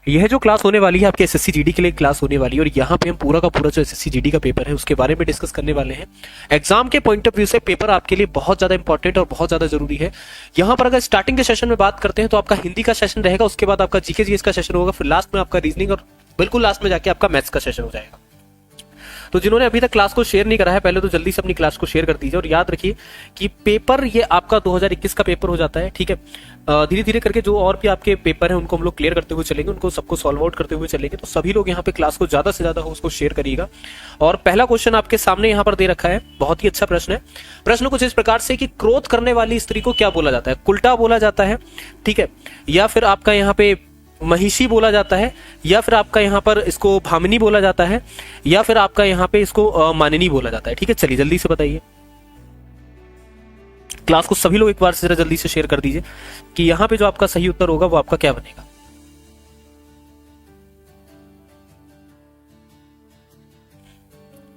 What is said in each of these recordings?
यह जो क्लास होने वाली है आपके एसएससी जीडी के लिए क्लास होने वाली है, और यहाँ पे हम पूरा का पूरा जो एसएससी जीडी का पेपर है उसके बारे में डिस्कस करने वाले हैं। एग्जाम के पॉइंट ऑफ व्यू से पेपर आपके लिए बहुत ज्यादा इंपॉर्टेंट और बहुत ज्यादा जरूरी है। यहाँ पर अगर स्टार्टिंग के सेशन में बात करते हैं तो आपका हिंदी का सेशन रहेगा, उसके बाद आपका जीके जीएस का सेशन होगा, फिर लास्ट में आपका रीजनिंग, और बिल्कुल लास्ट में जाके आपका मैथ्स का सेशन हो जाएगा। तो जिन्होंने अभी तक क्लास को शेयर नहीं करा है, पहले तो जल्दी से अपनी क्लास को शेयर कर दीजिए। और याद रखिए कि पेपर ये आपका 2021 का पेपर हो जाता है, ठीक है। धीरे धीरे करके जो और भी आपके पेपर हैं उनको हम लोग क्लियर करते हुए चलेंगे, उनको सबको सॉल्व आउट करते हुए चलेंगे। तो सभी लोग यहाँ पे क्लास को ज्यादा से ज्यादा हो उसको शेयर करिएगा। और पहला क्वेश्चन आपके सामने यहाँ पर दे रखा है, बहुत ही अच्छा प्रश्न है। प्रश्न कुछ इस प्रकार से कि क्रोध करने वाली स्त्री को क्या बोला जाता है? कुल्टा बोला जाता है, ठीक है, या फिर आपका यहाँ पे महिषी बोला जाता है, या फिर आपका यहाँ पर इसको भामिनी बोला जाता है, या फिर आपका यहाँ पे इसको मानिनी बोला जाता है, ठीक है। चलिए जल्दी से बताइए। क्लास को सभी लोग एक बार से जरा जल्दी से शेयर कर दीजिए कि यहाँ पे जो आपका सही उत्तर होगा वो आपका क्या बनेगा।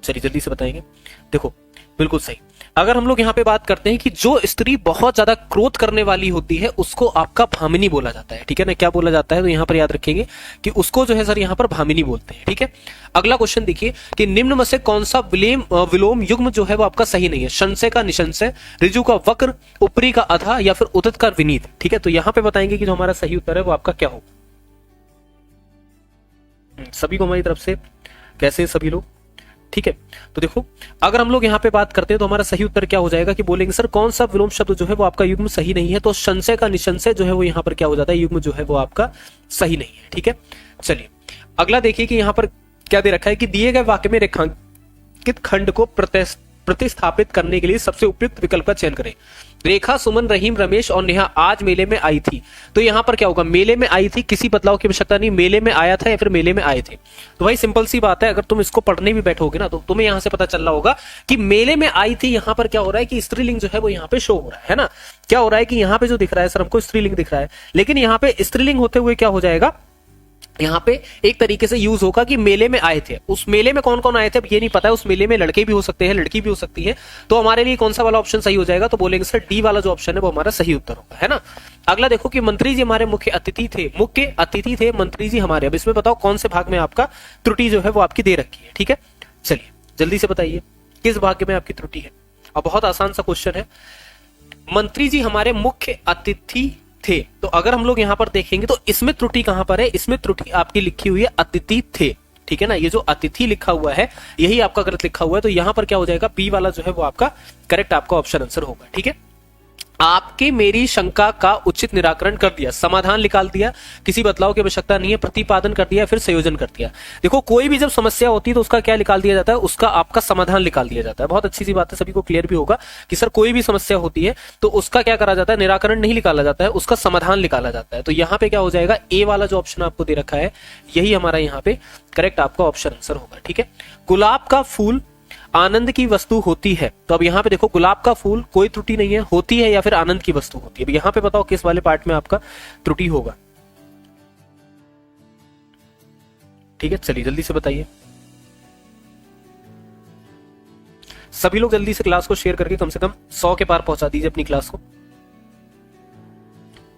चलिए जल्दी से बताएंगे। देखो बिल्कुल सही। अगर हम लोग यहाँ पे बात करते हैं कि जो स्त्री बहुत ज्यादा क्रोध करने वाली होती है उसको आपका भामिनी बोला जाता है, ठीक है ना। क्या बोला जाता है? तो यहाँ पर याद रखेंगे कि उसको जो है सर यहाँ पर भामिनी बोलते हैं, ठीक है। अगला क्वेश्चन देखिए कि निम्न में से कौन सा विलोम युग्म जो है वो आपका सही नहीं है? संशय का निसंशय, ऋजु का वक्र, उपरी का अधा, या फिर उदित का विनीत, ठीक है। तो यहाँ पे बताएंगे कि जो हमारा सही उत्तर है वो आपका क्या होगा। सभी को हमारी तरफ से कैसे सभी लोग, ठीक है। तो देखो अगर हम लोग यहाँ पे बात करते हैं तो हमारा सही उत्तर क्या हो जाएगा कि बोलेंगे सर कौन सा विलोम शब्द जो है वो आपका युग्म सही नहीं है? तो संशय का निसंशय जो है वो यहाँ पर क्या हो जाता है? युग्म जो है वो आपका सही नहीं है, ठीक है। चलिए अगला देखिए कि यहाँ पर क्या दे रखा है कि दिए गए वाक्य में रेखांकित खंड को प्रतिस्थापित करने के लिए सबसे उपयुक्त विकल्प का चयन करें। रेखा, सुमन, रहीम, रमेश और नेहा आज मेले में आई थी। तो यहां पर क्या होगा? मेले में आई थी, किसी बदलाव की आवश्यकता नहीं, मेले में आया था या फिर मेले में आए थे। तो भाई सिंपल सी बात है, अगर तुम इसको पढ़ने भी बैठोगे ना तो तुम्हें यहां से पता चल रहा होगा कि मेले में आई थी। यहां पर क्या हो रहा है कि स्त्रीलिंग जो है वो यहां पे शो हो रहा है ना। क्या हो रहा है कि यहां पे जो दिख रहा है सर हमको स्त्रीलिंग दिख रहा है, लेकिन यहां पे स्त्रीलिंग होते हुए क्या हो जाएगा? यहाँ पे एक तरीके से यूज होगा कि मेले में आए थे। उस मेले में कौन कौन आए थे अब ये नहीं पता है, उस मेले में लड़के भी हो सकते हैं, लड़की भी हो सकती है। तो हमारे लिए कौन सा वाला ऑप्शन सही हो जाएगा? तो बोलेंगे सर डी वाला जो ऑप्शन है वो हमारा सही उत्तर होगा, है ना। अगला देखो कि मंत्री जी हमारे मुख्य अतिथि थे, मंत्री जी हमारे। अब इसमें बताओ कौन से भाग में आपका त्रुटि जो है वो आपकी दे रखी है, ठीक है। चलिए जल्दी से बताइए किस भाग में आपकी त्रुटि है। अब बहुत आसान सा क्वेश्चन है, मंत्री जी हमारे मुख्य अतिथि थे। तो अगर हम लोग यहां पर देखेंगे तो इसमें त्रुटि कहां पर है? इसमें त्रुटि आपकी लिखी हुई है अतिथि थे, ठीक है ना। ये जो अतिथि लिखा हुआ है यही आपका गलत लिखा हुआ है। तो यहां पर क्या हो जाएगा? बी वाला जो है वो आपका करेक्ट आपका ऑप्शन आंसर होगा, ठीक है। आपके मेरी शंका का उचित निराकरण कर दिया, समाधान निकाल दिया, किसी बदलाव की आवश्यकता नहीं है, प्रतिपादन कर दिया, फिर संयोजन कर दिया। देखो कोई भी जब समस्या होती है तो उसका क्या निकाल दिया जाता है? उसका आपका समाधान निकाल दिया जाता है। बहुत अच्छी सी बात है, सभी को क्लियर भी होगा कि सर कोई भी समस्या होती है तो उसका क्या करा जाता है? निराकरण नहीं निकाला जाता है, उसका समाधान निकाला जाता है। तो यहाँ पे क्या हो जाएगा? ए वाला जो ऑप्शन आपको दे रखा है यही हमारा यहाँ पे करेक्ट आपका ऑप्शन आंसर होगा, ठीक है। गुलाब का फूल आनंद की वस्तु होती है। तो अब यहाँ पे देखो गुलाब का फूल कोई त्रुटि नहीं है, होती है या फिर आनंद की वस्तु होती है। अब यहाँ पे बताओ किस वाले पार्ट में आपका त्रुटि होगा, ठीक है। चलिए जल्दी से बताइए सभी लोग, जल्दी से क्लास को शेयर करके कम से कम 100 के पार पहुंचा दीजिए अपनी क्लास को,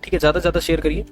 ठीक है। ज्यादा से ज्यादा शेयर करिए।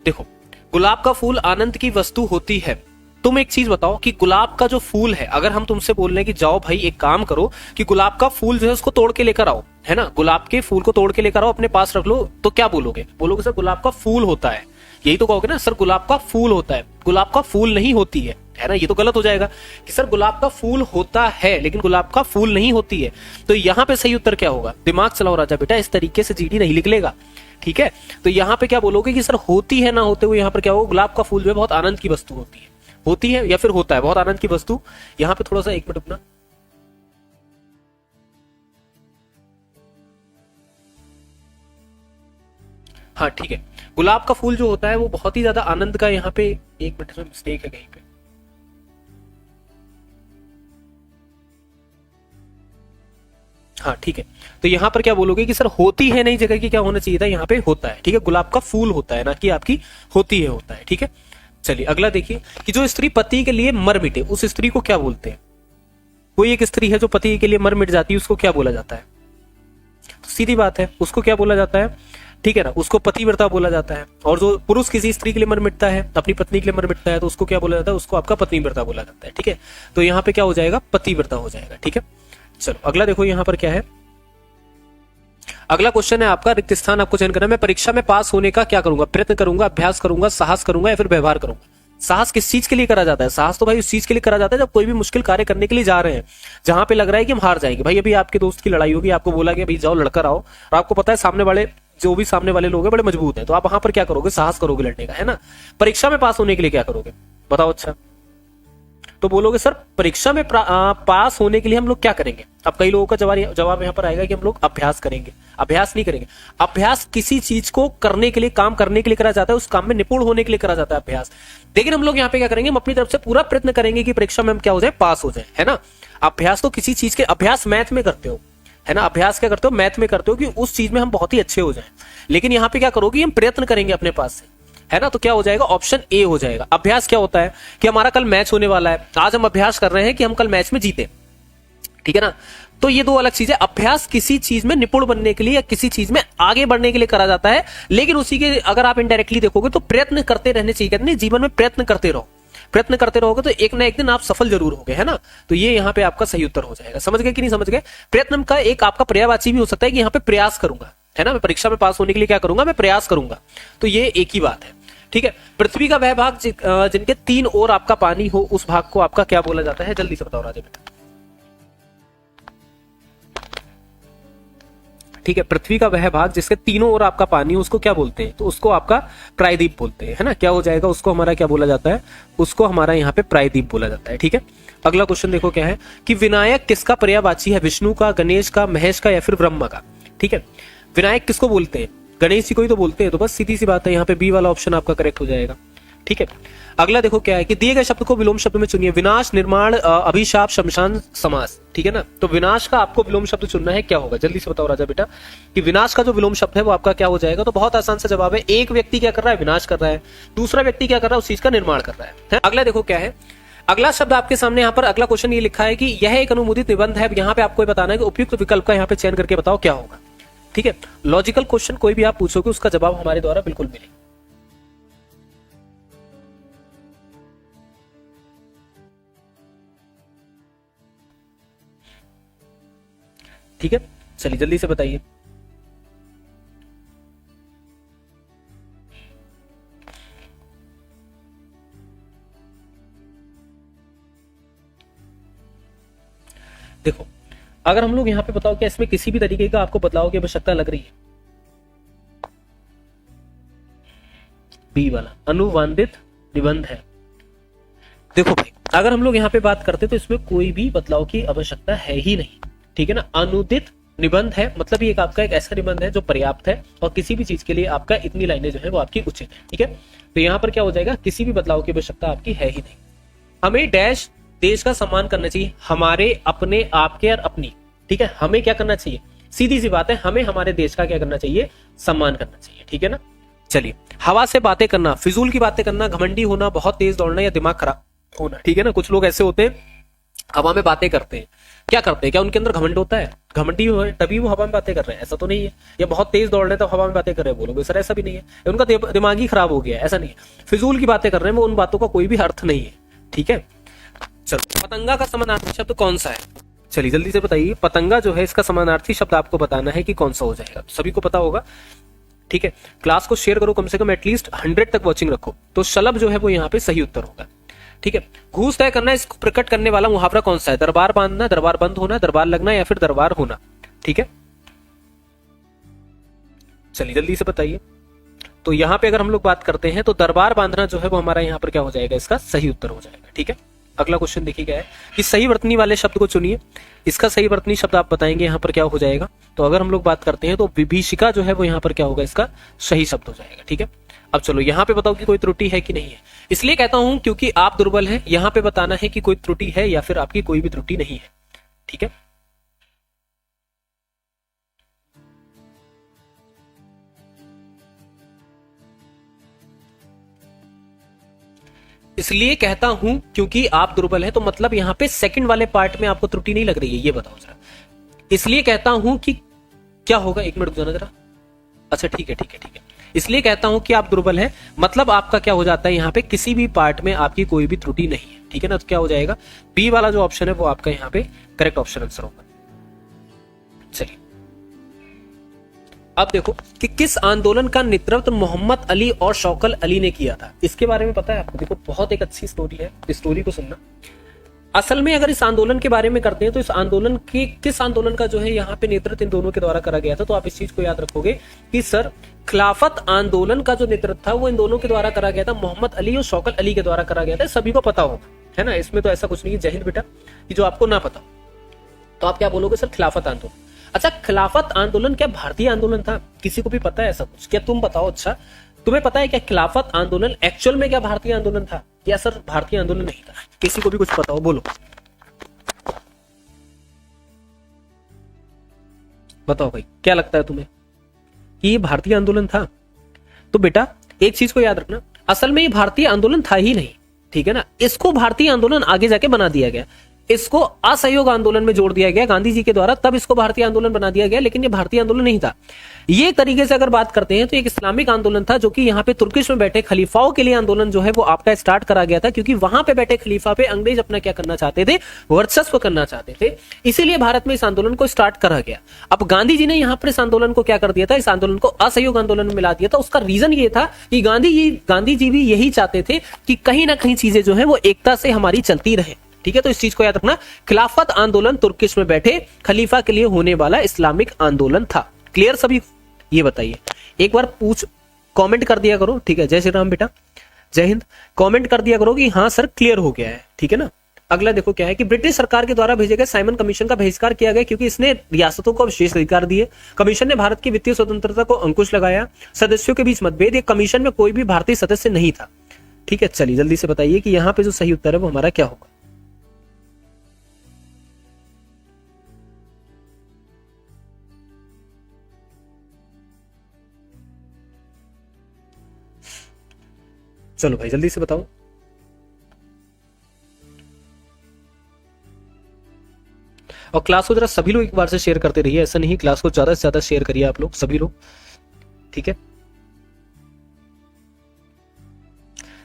देखो गुलाब का फूल आनंद की वस्तु होती है। तुम एक चीज बताओ कि गुलाब का जो फूल है, अगर हम तुमसे बोल रहे हैं कि जाओ भाई एक काम करो कि गुलाब का फूल जो है उसको तोड़ के लेकर आओ, है ना, गुलाब के फूल को तोड़ के लेकर आओ अपने पास रख लो, तो क्या बोलोगे? बोलोगे सर गुलाब का फूल होता है, यही तो कहोगे ना सर गुलाब का फूल होता है, गुलाब का फूल नहीं होती है ना। ये तो गलत हो जाएगा कि सर गुलाब का फूल होता है लेकिन गुलाब का फूल नहीं होती है। तो यहाँ पे सही उत्तर क्या होगा? दिमाग चलाओ राजा बेटा, इस तरीके से जीडी नहीं निकलेगा, ठीक है। तो यहाँ पे क्या बोलोगे कि सर होती है ना होते हुए यहाँ पर क्या होगा? गुलाब का फूल जो है बहुत आनंद की वस्तु होती है, होती है या फिर होता है बहुत आनंद की वस्तु। यहां पे थोड़ा सा एक मिनट अपना, हाँ ठीक है। गुलाब का फूल जो होता है वो बहुत ही ज्यादा आनंद का, यहाँ पे एक मिनट में मिस्टेक है कहीं पे, हाँ ठीक है। तो यहां पर क्या बोलोगे कि सर होती है नहीं जगह की क्या होना चाहिए था? यहाँ पे होता है, ठीक है। गुलाब का फूल होता है ना कि आपकी होती है होता है, ठीक है। चलिए अगला देखिए कि जो स्त्री पति के लिए मर मिटे उस स्त्री को क्या बोलते हैं? कोई एक स्त्री है जो पति के लिए मर मिट जाती है, उसको क्या बोला जाता है? तो सीधी बात है, उसको क्या बोला जाता है? ठीक है ना, उसको पतिव्रता बोला जाता है। और जो पुरुष किसी स्त्री के लिए मर मिटता है, अपनी पत्नी के लिए मर मिटता है, तो उसको क्या बोला जाता है, उसको आपका पत्नीव्रता बोला जाता है। ठीक है, तो यहाँ पे क्या हो जाएगा, पतिव्रता हो जाएगा। ठीक है, चलो अगला देखो यहाँ पर क्या है। अगला क्वेश्चन है आपका, रिक्त स्थान आपको चयन करना है। मैं परीक्षा में पास होने का क्या करूंगा, प्रयत्न करूंगा, अभ्यास करूंगा, साहस करूंगा या फिर व्यवहार करूंगा। साहस किस चीज के लिए करा जाता है, साहस तो भाई उस चीज के लिए करा जाता है जब कोई भी मुश्किल कार्य करने के लिए जा रहे हैं, जहां पे लग रहा है कि हम हार जाएंगे। भाई अभी आपके दोस्त की लड़ाई होगी, आपको बोला कि भाई जाओ लड़कर आओ, और आपको पता है सामने वाले जो भी सामने वाले लोग हैं बड़े मजबूत हैं, तो आप वहां पर क्या करोगे, साहस करोगे लड़ने का, है ना। परीक्षा में पास होने के लिए क्या करोगे बताओ। अच्छा, तो बोलोगे सर परीक्षा में पास होने के लिए हम लोग क्या करेंगे। अब कई लोगों का जवाब यहाँ पर आएगा कि हम लोग अभ्यास करेंगे। अभ्यास नहीं करेंगे। अभ्यास किसी चीज को करने के लिए, काम करने के लिए करा जाता है, उस काम में निपुण होने के लिए करा जाता है अभ्यास। लेकिन हम लोग यहाँ पे क्या करेंगे, हम अपनी तरफ से पूरा प्रयत्न करेंगे कि परीक्षा में हम क्या हो जाए, पास हो जाए, है ना। अभ्यास तो किसी चीज के, अभ्यास मैथ में करते हो, है ना, अभ्यास क्या करते हो, मैथ में करते हो कि उस चीज में हम बहुत ही अच्छे हो जाएं। लेकिन यहाँ पे क्या करोगे, हम प्रयत्न करेंगे अपने पास से, है ना। तो क्या हो जाएगा, ऑप्शन ए हो जाएगा। अभ्यास क्या होता है कि हमारा कल मैच होने वाला है, आज हम अभ्यास कर रहे हैं कि हम कल मैच में जीते, ठीक है ना। तो ये दो अलग चीजें। अभ्यास किसी चीज में निपुण बनने के लिए या किसी चीज में आगे बढ़ने के लिए करा जाता है, लेकिन उसी के अगर आप इनडायरेक्टली देखोगे तो प्रयत्न करते रहने चाहिए। कहते हैं जीवन में प्रयत्न करते रहो, प्रयत्न करते रहोगे तो एक ना एक दिन आप सफल जरूर होगे, है ना। तो ये यहाँ पे आपका सही उत्तर हो जाएगा। समझ गए कि नहीं समझ गए। प्रयत्न का एक आपका पर्यायवाची भी हो सकता है कि यहाँ पे प्रयास करूंगा, है ना, मैं परीक्षा में पास होने के लिए क्या करूंगा, मैं प्रयास करूंगा। तो ये एक ही बात है, ठीक है। पृथ्वी का वह भाग जिनके तीन ओर आपका पानी हो, उस भाग को आपका क्या बोला जाता है, जल्दी से बताओ राजा बेटा। ठीक है, पृथ्वी का वह भाग जिसके तीनों ओर आपका पानी, उसको क्या बोलते हैं, तो उसको आपका प्रायद्वीप बोलते हैं, है ना। क्या हो जाएगा, उसको हमारा क्या बोला जाता है, उसको हमारा यहाँ पे प्रायद्वीप बोला जाता है। ठीक है, अगला क्वेश्चन देखो क्या है कि विनायक किसका पर्यायवाची है, विष्णु का, गणेश का, महेश का या फिर ब्रह्मा का। ठीक है, विनायक किसको बोलते हैं, गणेश जी को ही तो बोलते हैं। तो बस सीधी सी बात है, यहाँ पे बी वाला ऑप्शन आपका करेक्ट हो जाएगा। ठीक है, अगला देखो क्या है कि दिए गए शब्द को विलोम शब्द में चुनिए। विनाश, निर्माण, अभिशाप, शमशान, समास। ठीक है ना, तो विनाश का आपको विलोम शब्द चुनना है, क्या होगा जल्दी से बताओ राजा बेटा कि विनाश का जो विलोम शब्द है वो आपका क्या हो जाएगा। तो बहुत आसान सा जवाब है, एक व्यक्ति क्या कर रहा है, विनाश कर रहा है, दूसरा व्यक्ति क्या कर रहा है, उस चीज का निर्माण कर रहा है। अगला देखो क्या है, अगला शब्द आपके सामने यहाँ पर अगला क्वेश्चन ये लिखा है कि यह एक अनुमोदित निबंध है। यहाँ पे आपको बताना है कि उपयुक्त विकल्प का यहाँ पे चयन करके बताओ क्या होगा। ठीक है, लॉजिकल क्वेश्चन कोई भी आप पूछोगे उसका जवाब हमारे द्वारा बिल्कुल मिलेगा। ठीक है, चलिए जल्दी से बताइए। देखो, अगर हम लोग यहां पे बताओ कि इसमें किसी भी तरीके का आपको बदलाव की आवश्यकता लग रही है, बी वाला अनुवांदित निबंध है। देखो भाई, अगर हम लोग यहाँ पे बात करते तो इसमें कोई भी बदलाव की आवश्यकता है ही नहीं। ठीक है ना, अनुदित निबंध है, मतलब ये आपका एक ऐसा निबंध है जो पर्याप्त है और किसी भी चीज के लिए आपका इतनी लाइनें जो है वो आपकी उचित है। ठीक है, तो यहाँ पर क्या हो जाएगा, किसी भी बदलाव की आवश्यकता आपकी है ही नहीं। हमें डैश देश का सम्मान करना चाहिए, हमारे, अपने, आपके और अपनी। ठीक है, हमें क्या करना चाहिए, सीधी सी बात है, हमें हमारे देश का क्या करना चाहिए, सम्मान करना चाहिए। ठीक है ना, चलिए। हवा से बातें करना, फिजूल की बातें करना, घमंडी होना, बहुत तेज दौड़ना या दिमाग खराब होना। ठीक है ना, कुछ लोग ऐसे होते हैं हवा में बातें करते हैं, क्या करते हैं, क्या उनके अंदर घमंड होता है, घमंडी हो तभी वो हवा में बातें कर रहे हैं, ऐसा तो नहीं है। या बहुत तेज दौड़ रहे हैं तो हवा में बातें कर रहे हैं, बोलोगे सर ऐसा भी नहीं है, उनका दिमाग ही खराब हो गया है, ऐसा नहीं है। फिजूल की बातें कर रहे हैं, वो उन बातों का कोई भी अर्थ नहीं है। ठीक है, चलो। पतंगा का समानार्थी शब्द कौन सा है, चलिए जल्दी से बताइए। पतंगा जो है इसका समानार्थी शब्द आपको बताना है कि कौन सा हो जाएगा, सभी को पता होगा। ठीक है, क्लास को शेयर करो, कम से कम एटलीस्ट 100 तक वॉचिंग रखो। तो शलभ जो है वो यहाँ पे सही उत्तर होगा। ठीक है, घूस तय करना, इसको प्रकट करने वाला मुहावरा कौन सा है, दरबार बांधना, दरबार बंद होना, दरबार लगना या फिर दरबार होना। ठीक है, चलिए जल्दी से बताइए। तो यहाँ पे अगर हम लोग बात करते हैं तो दरबार बांधना जो है वो हमारा यहाँ पर क्या हो जाएगा, इसका सही उत्तर हो जाएगा। ठीक है, अगला क्वेश्चन देखिए क्या है कि सही वर्तनी वाले शब्द को चुनिए। इसका सही वर्तनी शब्द आप बताएंगे यहाँ पर क्या हो जाएगा। तो अगर हम लोग बात करते हैं तो विभीषिका जो है वो यहाँ पर क्या होगा, इसका सही शब्द हो जाएगा। ठीक है, अब चलो यहाँ पे बताओ कि कोई त्रुटि है कि नहीं है। इसलिए कहता हूं क्योंकि आप दुर्बल हैं, यहाँ पे बताना है कि कोई त्रुटि है या फिर आपकी कोई भी त्रुटि नहीं है। ठीक है, इसलिए कहता हूं क्योंकि आप दुर्बल हैं, तो मतलब यहाँ पे सेकंड वाले पार्ट में आपको त्रुटि नहीं लग रही है, ये बताओ जरा। इसलिए कहता हूं कि क्या होगा, एक मिनट रुक जाना जरा। अच्छा ठीक है ठीक है ठीक है, इसलिए कहता हूं कि आप दुर्बल हैं, मतलब आपका क्या हो जाता है यहाँ पे किसी भी पार्ट में आपकी कोई भी त्रुटि नहीं है, ठीक है ना। तो क्या हो जाएगा, बी वाला जो ऑप्शन है वो आपका यहाँ पे करेक्ट ऑप्शन आंसर होगा। चलिए अब देखो कि किस आंदोलन का नेतृत्व मोहम्मद अली और शौकत अली ने किया था, इसके बारे में पता है आपको। देखो बहुत एक अच्छी स्टोरी है, स्टोरी को सुनना। असल में अगर इस आंदोलन के बारे में करते हैं तो इस आंदोलन की किस आंदोलन का जो है यहाँ पे नेतृत्व इन दोनों के द्वारा करा गया था, तो आप इस चीज को याद रखोगे कि सर खिलाफत आंदोलन का जो नेतृत्व था वो इन दोनों के द्वारा करा गया था, मोहम्मद अली और शौकत अली के द्वारा करा गया था। सभी को पता होगा, है ना, इसमें तो ऐसा कुछ नहीं है। जय हिंद बेटा, कि जो आपको ना पता तो आप क्या बोलोगे, सर खिलाफत आंदोलन। अच्छा खिलाफत आंदोलन क्या भारतीय आंदोलन था, किसी को भी पता है ऐसा कुछ, क्या तुम बताओ। अच्छा तुम्हें पता है क्या खिलाफत आंदोलन एक्चुअल में क्या भारतीय आंदोलन था, या सर भारतीय आंदोलन नहीं था, किसी को भी कुछ पता हो बोलो, बताओ भाई क्या लगता है तुम्हें कि ये भारतीय आंदोलन था। तो बेटा एक चीज को याद रखना, असल में ये भारतीय आंदोलन था ही नहीं, ठीक है ना। इसको भारतीय आंदोलन आगे जाके बना दिया गया, इसको असहयोग आंदोलन में जोड़ दिया गया गांधी जी के द्वारा, तब इसको भारतीय आंदोलन बना दिया गया, लेकिन ये भारतीय आंदोलन नहीं था। ये तरीके से अगर बात करते हैं तो एक इस्लामिक आंदोलन था, जो कि यहाँ पे तुर्किश में बैठे खलीफाओं के लिए आंदोलन जो है वो आपका स्टार्ट करा गया था, क्योंकि वहां पे बैठे खलीफा पे अंग्रेज अपना क्या करना चाहते थे, वर्चस्व करना चाहते थे, इसीलिए भारत में इस आंदोलन को स्टार्ट करा गया। अब गांधी जी ने यहाँ पर इस आंदोलन को क्या कर दिया था, इस आंदोलन को असहयोग आंदोलन में मिला दिया था। उसका रीजन ये था कि गांधी जी भी यही चाहते थे कि कहीं ना कहीं चीजें जो है वो एकता से हमारी चलती रहे, ठीक है। तो इस चीज को याद रखना, खिलाफत आंदोलन तुर्किश में बैठे खलीफा के लिए होने वाला इस्लामिक आंदोलन था। क्लियर सभी, ये बताइए एक बार कमेंट कर दिया करो, ठीक है। जय श्री राम बेटा, जय हिंद, कमेंट कर दिया करो कि हाँ सर क्लियर हो गया है, ठीक है ना। अगला देखो क्या है कि ब्रिटिश सरकार के द्वारा भेजे गए साइमन कमीशन का बहिष्कार किया गया, क्योंकि इसने रियासतों को विशेष अधिकार दिए। कमीशन ने भारत की वित्तीय स्वतंत्रता को अंकुश लगाया। सदस्यों के बीच मतभेद, एक कमीशन में कोई भी भारतीय सदस्य नहीं था, ठीक है। चलिए जल्दी से बताइए कि यहाँ पे जो सही उत्तर है वो हमारा क्या होगा। चलो भाई जल्दी से बताओ। और क्लास को जरा सभी लोग एक बार से शेयर करते रहिए, ऐसा नहीं, क्लास को ज्यादा से ज्यादा शेयर करिए आप लोग, सभी लोग, ठीक है।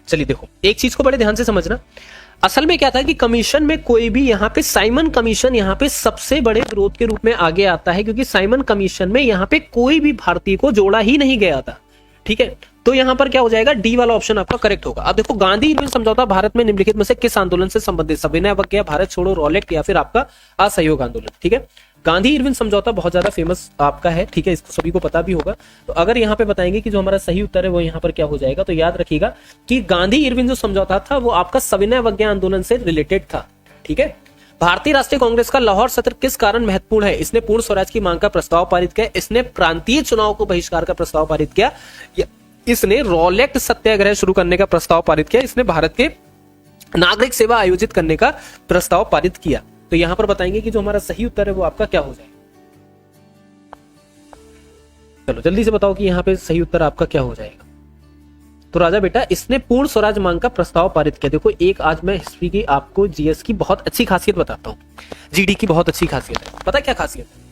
चलिए देखो एक चीज को बड़े ध्यान से समझना, असल में क्या था कि कमीशन में कोई भी यहाँ पे साइमन कमीशन यहाँ पे सबसे बड़े विरोध के रूप में आगे आता है, क्योंकि साइमन कमीशन में यहाँ पे कोई भी भारतीय को जोड़ा ही नहीं गया था, ठीक है। तो यहां पर क्या हो जाएगा, डी वाला ऑप्शन आपका करेक्ट होगा। अब देखो गांधी इरविन समझौता भारत में निम्नलिखित में से किस आंदोलन से संबंधित, सविनय अवज्ञा, भारत छोड़ो, रॉलेट, या फिर आपका असहयोग आंदोलन, ठीक है। गांधी इरविन समझौता बहुत ज्यादा फेमस आपका है, ठीक है, इसको सभी को पता भी होगा। तो अगर यहाँ पे बताएंगे कि जो हमारा सही उत्तर है वो यहाँ पर क्या हो जाएगा, तो याद रखिएगा कि गांधी इरविन जो समझौता था वो आपका सविनय अवज्ञा आंदोलन से रिलेटेड था, ठीक है। भारतीय राष्ट्रीय कांग्रेस का लाहौर सत्र किस कारण महत्वपूर्ण है, इसने पूर्ण स्वराज की मांग का प्रस्ताव पारित किया, इसने प्रांतीय चुनाव को बहिष्कार का प्रस्ताव पारित किया, इसने रॉलेट सत्याग्रह शुरू करने का प्रस्ताव पारित किया, इसने भारत के नागरिक सेवा आयोजित करने का प्रस्ताव पारित किया। तो यहां पर बताएंगे कि जो हमारा सही उत्तर है वो आपका क्या हो जाएगा। चलो जल्दी से बताओ कि यहां पे सही उत्तर आपका क्या हो जाएगा। तो राजा बेटा इसने पूर्ण स्वराज मांग का प्रस्ताव पारित किया। देखो एक आज मैं हिस्ट्री की आपको जीएस की बहुत अच्छी खासियत बताता हूं, जीडी की बहुत अच्छी खासियत है। पता क्या खासियत है,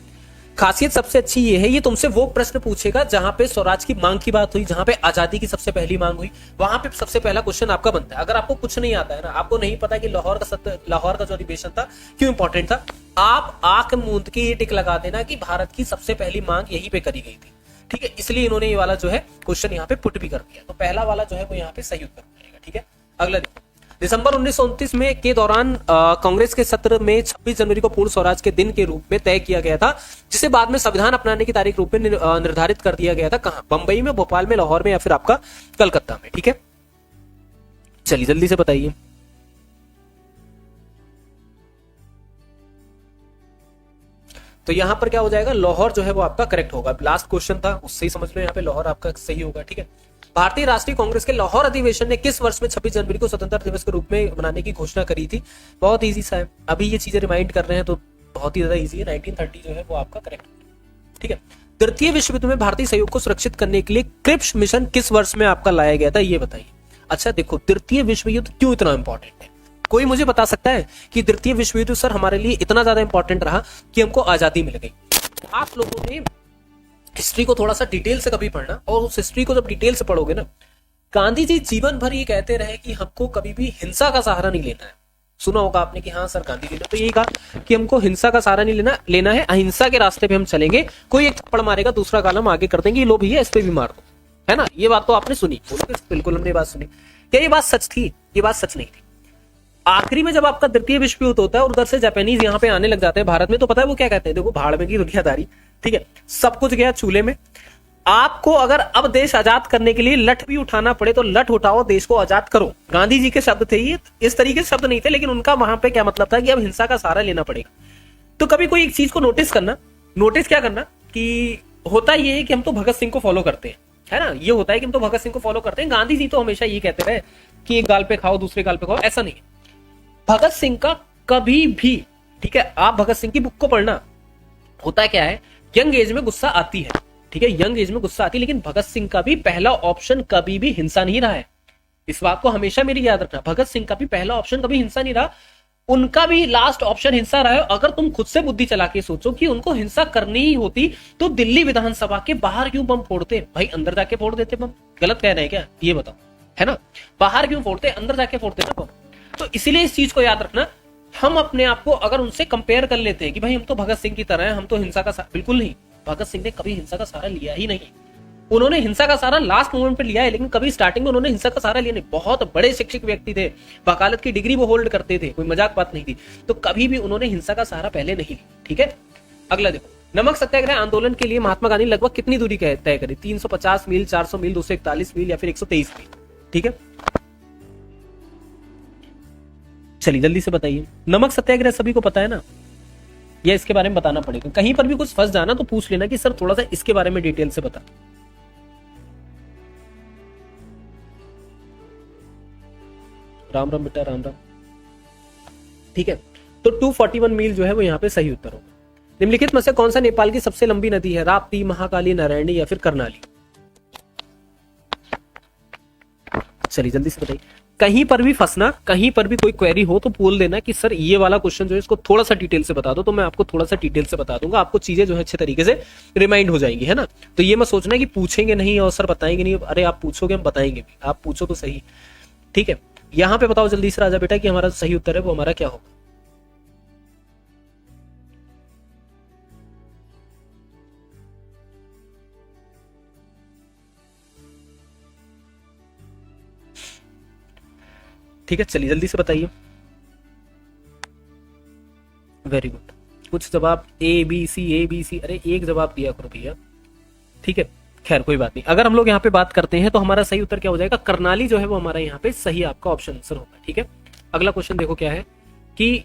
खासियत सबसे अच्छी ये है, ये तुमसे वो प्रश्न पूछेगा जहां पे स्वराज की मांग की बात हुई, जहां पे आजादी की सबसे पहली मांग हुई, वहां पे सबसे पहला क्वेश्चन आपका बनता है। अगर आपको कुछ नहीं आता है ना, आपको नहीं पता कि लाहौर का जो अधिवेशन था क्यों इंपॉर्टेंट था, आप आंख मूंद के ये टिक लगा देना कि भारत की सबसे पहली मांग यहीं पे करी गई थी, ठीक है। इसलिए इन्होंने ये वाला जो है क्वेश्चन यहाँ पे पुट भी कर दिया। तो पहला वाला जो है वो यहाँ पे सही उत्तर बनेगा, ठीक है। अगला दिसंबर 1929 में के दौरान कांग्रेस के सत्र में 26 जनवरी को पूर्ण स्वराज के दिन के रूप में तय किया गया था, जिसे बाद में संविधान अपनाने की तारीख रूप में निर्धारित कर दिया गया था। कहां, बंबई में, भोपाल में, लाहौर में, या फिर आपका कलकत्ता में, ठीक है। चलिए जल्दी से बताइए। तो यहां पर क्या हो जाएगा, लाहौर जो है वो आपका करेक्ट होगा। लास्ट क्वेश्चन था उससे ही समझ लो, यहाँ पे लाहौर आपका सही होगा, ठीक है। भारतीय राष्ट्रीय कांग्रेस के लाहौर अधिवेशन ने किस वर्ष में 26 जनवरी को स्वतंत्रता दिवस के रूप में मनाने की घोषणा करी थी। बहुत इजी सा है, अभी ये चीजें रिमाइंड कर रहे हैं तो बहुत ही ज्यादा इजी है। 1930 जो है वो आपका करेक्ट, ठीक है। तृतीय विश्व युद्ध में भारतीय सहयोग को सुरक्षित करने के लिए क्रिप्स मिशन किस वर्ष में आपका लाया गया था, ये बताइए। अच्छा देखो, तृतीय विश्व युद्ध क्यों इतना इंपॉर्टेंट है, कोई मुझे बता सकता है कि तृतीय विश्व युद्ध सर हमारे लिए इतना ज्यादा इंपॉर्टेंट रहा कि हमको आजादी मिल गई। आप लोगों ने हिस्ट्री को थोड़ा सा डिटेल से कभी पढ़ना, और उस हिस्ट्री को जब डिटेल से पढ़ोगे ना, गांधी जी जीवन भर ये कहते रहे कि हमको कभी भी हिंसा का सहारा नहीं लेना है। सुना होगा आपने कि हाँ सर गांधी जी ने तो यही कहा कि हमको हिंसा का सहारा नहीं लेना है, अहिंसा के रास्ते पे हम चलेंगे। कोई एक थप्पड़ मारेगा, दूसरा गाल हम आगे कर देंगे, लो भैया इस पे भी मार दो, है ना। ये बात तो आपने सुनी, बिल्कुल हमने बात सुनी। क्या ये बात सच थी? ये बात सच नहीं थी। आखिरी में जब आपका द्वितीय विश्व युद्ध होता है और उधर से जापानीज यहाँ पे आने लग जाते हैं भारत में, तो पता है वो क्या कहते हैं? देखो भाड़ में की दुनियादारी, ठीक है, सब कुछ गया चूल्हे में। आपको अगर अब देश आजाद करने के लिए लठ भी उठाना पड़े तो लठ उठाओ, देश को आजाद करो। गांधी जी के शब्द थे ये, इस तरीके से शब्द नहीं थे, लेकिन उनका वहां पे क्या मतलब था कि अब हिंसा का सहारा लेना पड़ेगा। तो कभी कोई एक चीज को नोटिस करना, नोटिस क्या करना कि होता ये है कि हम तो भगत सिंह को फॉलो करते हैं, है ना। ये होता है कि हम तो भगत सिंह को फॉलो करते हैं। गांधी जी तो हमेशा ये कहते रहे कि एक गाल पे खाओ दूसरे गाल पे खाओ, ऐसा नहीं है। भगत सिंह का कभी भी, ठीक है, आप भगत सिंह की बुक को पढ़ना, होता क्या है, यंग एज में गुस्सा आती है, ठीक है, यंग एज में गुस्सा आती है, लेकिन भगत सिंह का भी पहला ऑप्शन कभी भी हिंसा नहीं रहा है। इस बात को हमेशा मेरी याद रखना, भगत सिंह का भी पहला ऑप्शन कभी हिंसा नहीं रहा, उनका भी लास्ट ऑप्शन हिंसा रहा है। अगर तुम खुद से बुद्धि चला के सोचो कि उनको हिंसा करनी ही होती तो दिल्ली विधानसभा के बाहर क्यों बम फोड़ते? भाई अंदर जाके फोड़ देते बम, गलत कह रहे हैं क्या? ये बताओ, है ना। बाहर क्यों फोड़ते? अंदर जाके फोड़ते ना बम। तो इसीलिए इस चीज को याद रखना, हम अपने आप को अगर उनसे कंपेयर कर लेते हैं कि भाई हम तो भगत सिंह की तरह हैं, हम तो हिंसा का, बिल्कुल नहीं। भगत सिंह ने कभी हिंसा का सहारा लिया ही नहीं। उन्होंने हिंसा का सहारा लास्ट मोमेंट पे लिया है, लेकिन कभी स्टार्टिंग में उन्होंने हिंसा का सहारा लिया नहीं। बहुत बड़े शिक्षक व्यक्ति थे, वकालत की डिग्री वो होल्ड करते थे, कोई मजाक बात नहीं थी। तो कभी भी उन्होंने हिंसा का सहारा पहले नहीं लिया, ठीक है। अगला देखो, नमक सत्याग्रह आंदोलन के लिए महात्मा गांधी लगभग कितनी दूरी तय करी? 350 मील, 400 मील, 241 मील या फिर 123 मील, ठीक है। चलिए जल्दी से बताइए, नमक सत्याग्रह सभी को पता है ना, या इसके बारे में बताना पड़ेगा? कहीं पर भी कुछ फंस जाना तो पूछ लेना कि सर थोड़ा सा इसके बारे में डिटेल से बता। राम राम बेटा, राम राम, ठीक है। तो 241 मील जो है वो यहाँ पे सही उत्तर होगा। निम्नलिखित में से कौन सा नेपाल की सबसे लंबी नदी है? राप्ती, महाकाली, नारायणी या फिर कर्णाली? चलिए जल्दी से बताइए। कहीं पर भी फंसना, कहीं पर भी कोई क्वेरी हो तो बोल देना कि सर ये वाला क्वेश्चन जो है इसको थोड़ा सा डिटेल से बता दो, तो मैं आपको थोड़ा सा डिटेल से बता दूंगा, आपको चीजें जो है अच्छे तरीके से रिमाइंड हो जाएंगी, है ना। तो ये मत सोचना कि पूछेंगे नहीं और सर बताएंगे नहीं। अरे आप पूछोगे हम बताएंगे भी, आप पूछो तो सही, ठीक है। यहां पे बताओ जल्दी से राजा बेटा कि हमारा सही उत्तर है वो हमारा क्या होगा? ठीक है, चलिए जल्दी से बताइए। वेरी गुड, कुछ जवाब ए बी सी, अरे एक जवाब दिया करो भैया, ठीक है। खैर कोई बात नहीं। अगर हम लोग यहाँ पे बात करते हैं तो हमारा सही उत्तर क्या हो जाएगा? कर्णाली जो है वो हमारा यहाँ पे सही आपका ऑप्शन आंसर होगा, ठीक है। अगला क्वेश्चन देखो क्या है कि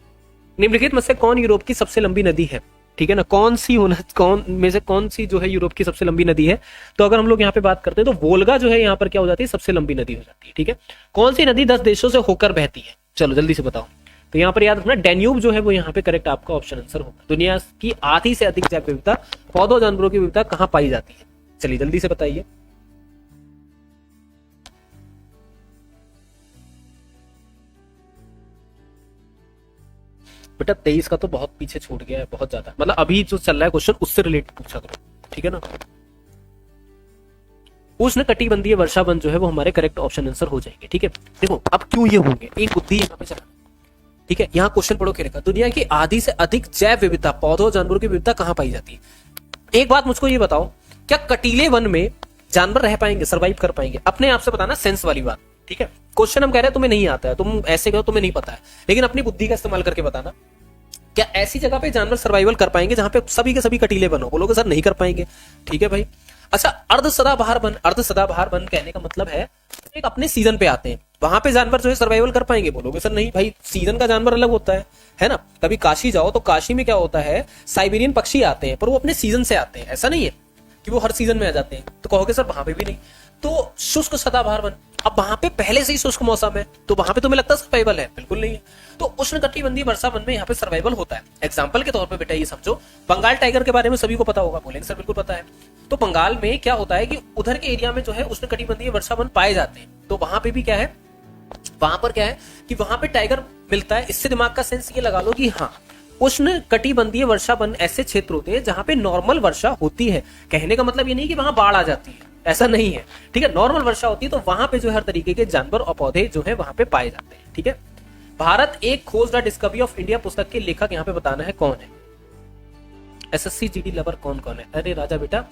निम्नलिखित में से कौन यूरोप की सबसे लंबी नदी है? ठीक है ना, कौन में से कौन सी जो है यूरोप की सबसे लंबी नदी है? तो अगर हम लोग यहाँ पे बात करते हैं तो वोल्गा जो है यहाँ पर क्या हो जाती है? सबसे लंबी नदी हो जाती है, ठीक है। कौन सी नदी 10 देशों से होकर बहती है? चलो जल्दी से बताओ। तो यहाँ पर याद रखना डैन्यूब जो है वो यहाँ पे करेक्ट आपका ऑप्शन आंसर होगा। दुनिया की आधी से अधिक जैव विविधता, पौधों जानवरों की विविधता कहाँ पाई जाती है? चलिए जल्दी से बताइए। बेटा 23 का तो बहुत पीछे छूट गया है, बहुत ज्यादा, मतलब अभी जो चल रहा है क्वेश्चन उससे रिलेटेड पूछा करो, ठीक है ना। उष्ण कटिबंधीय वर्षा वन जो है वो हमारे करेक्ट ऑप्शन आंसर हो जाएंगे, ठीक है। देखो अब क्यों ये होंगे, एक बुद्धि यहाँ पे चला, ठीक है। यहाँ क्वेश्चन पढ़ो क्या लिखा, दुनिया की आधी से अधिक जैव विविधता, पौधों जानवरों की विविधता कहाँ पाई जाती है? एक बात मुझको ये बताओ, क्या कटीले वन में जानवर रह पाएंगे, सर्वाइव कर पाएंगे? अपने आप से बताना, सेंस वाली बात, ठीक है। क्वेश्चन हम कह रहे हैं तुम्हें नहीं आता है, तुम ऐसे कहो तुम्हें नहीं पता है, लेकिन अपनी बुद्धि का इस्तेमाल करके बताना, क्या ऐसी जगह पे जानवर सर्वाइवल कर पाएंगे जहां पे सभी के सभी कटीले वन हो? बोलोगे सर नहीं कर पाएंगे, ठीक है भाई। अच्छा, अर्ध सदाबहार वन कहने का मतलब है एक अपने सीजन पे आते हैं, वहां पे जानवर जो है सर्वाइवल कर पाएंगे? बोलोगे सर नहीं भाई, सीजन का जानवर अलग होता है ना। कभी काशी जाओ तो काशी में क्या होता है, साइबेरियन पक्षी आते हैं, पर वो अपने सीजन से आते हैं, ऐसा नहीं है कि वो हर सीजन में आ जाते हैं। तो कहोगे सर वहां पे भी नहीं, तो शुष्क सदाबहार वन, अब वहां पे पहले से ही शुष्क मौसम है, तो वहां पे तुम्हें लगता है सर्वाइवल है? बिल्कुल नहीं है। तो उष्णकटिबंधीय वर्षा वन में यहाँ पे सर्वाइवल होता है। एग्जांपल के तौर पे बेटा ये समझो, बंगाल टाइगर के बारे में सभी को पता होगा, बोलेंगे सर बिल्कुल पता है। तो बंगाल में क्या होता है कि उधर के एरिया में जो है उष्णकटिबंधीय वर्षा वन पाए जाते हैं, तो वहां पे भी क्या है, वहां पर क्या है कि वहां पे टाइगर मिलता है। इससे दिमाग का सेंस ये लगा लो कि हाँ, उष्ण कटिबंधीय वर्षा वन ऐसे क्षेत्र होते हैं जहां पे नॉर्मल वर्षा होती है। कहने का मतलब ये नहीं कि वहां बाढ़ आ जाती है, ऐसा नहीं है, ठीक है। नॉर्मल वर्षा होती है तो वहां पे जो है हर तरीके के जानवर और पौधे जो है वहां पे पाए जाते हैं, ठीक है। भारत एक खोज द डिस्कवरी ऑफ इंडिया पुस्तक के लेखक यहाँ पे बताना है कौन है। एसएससी जीडी लवर कौन कौन है? अरे राजा बेटा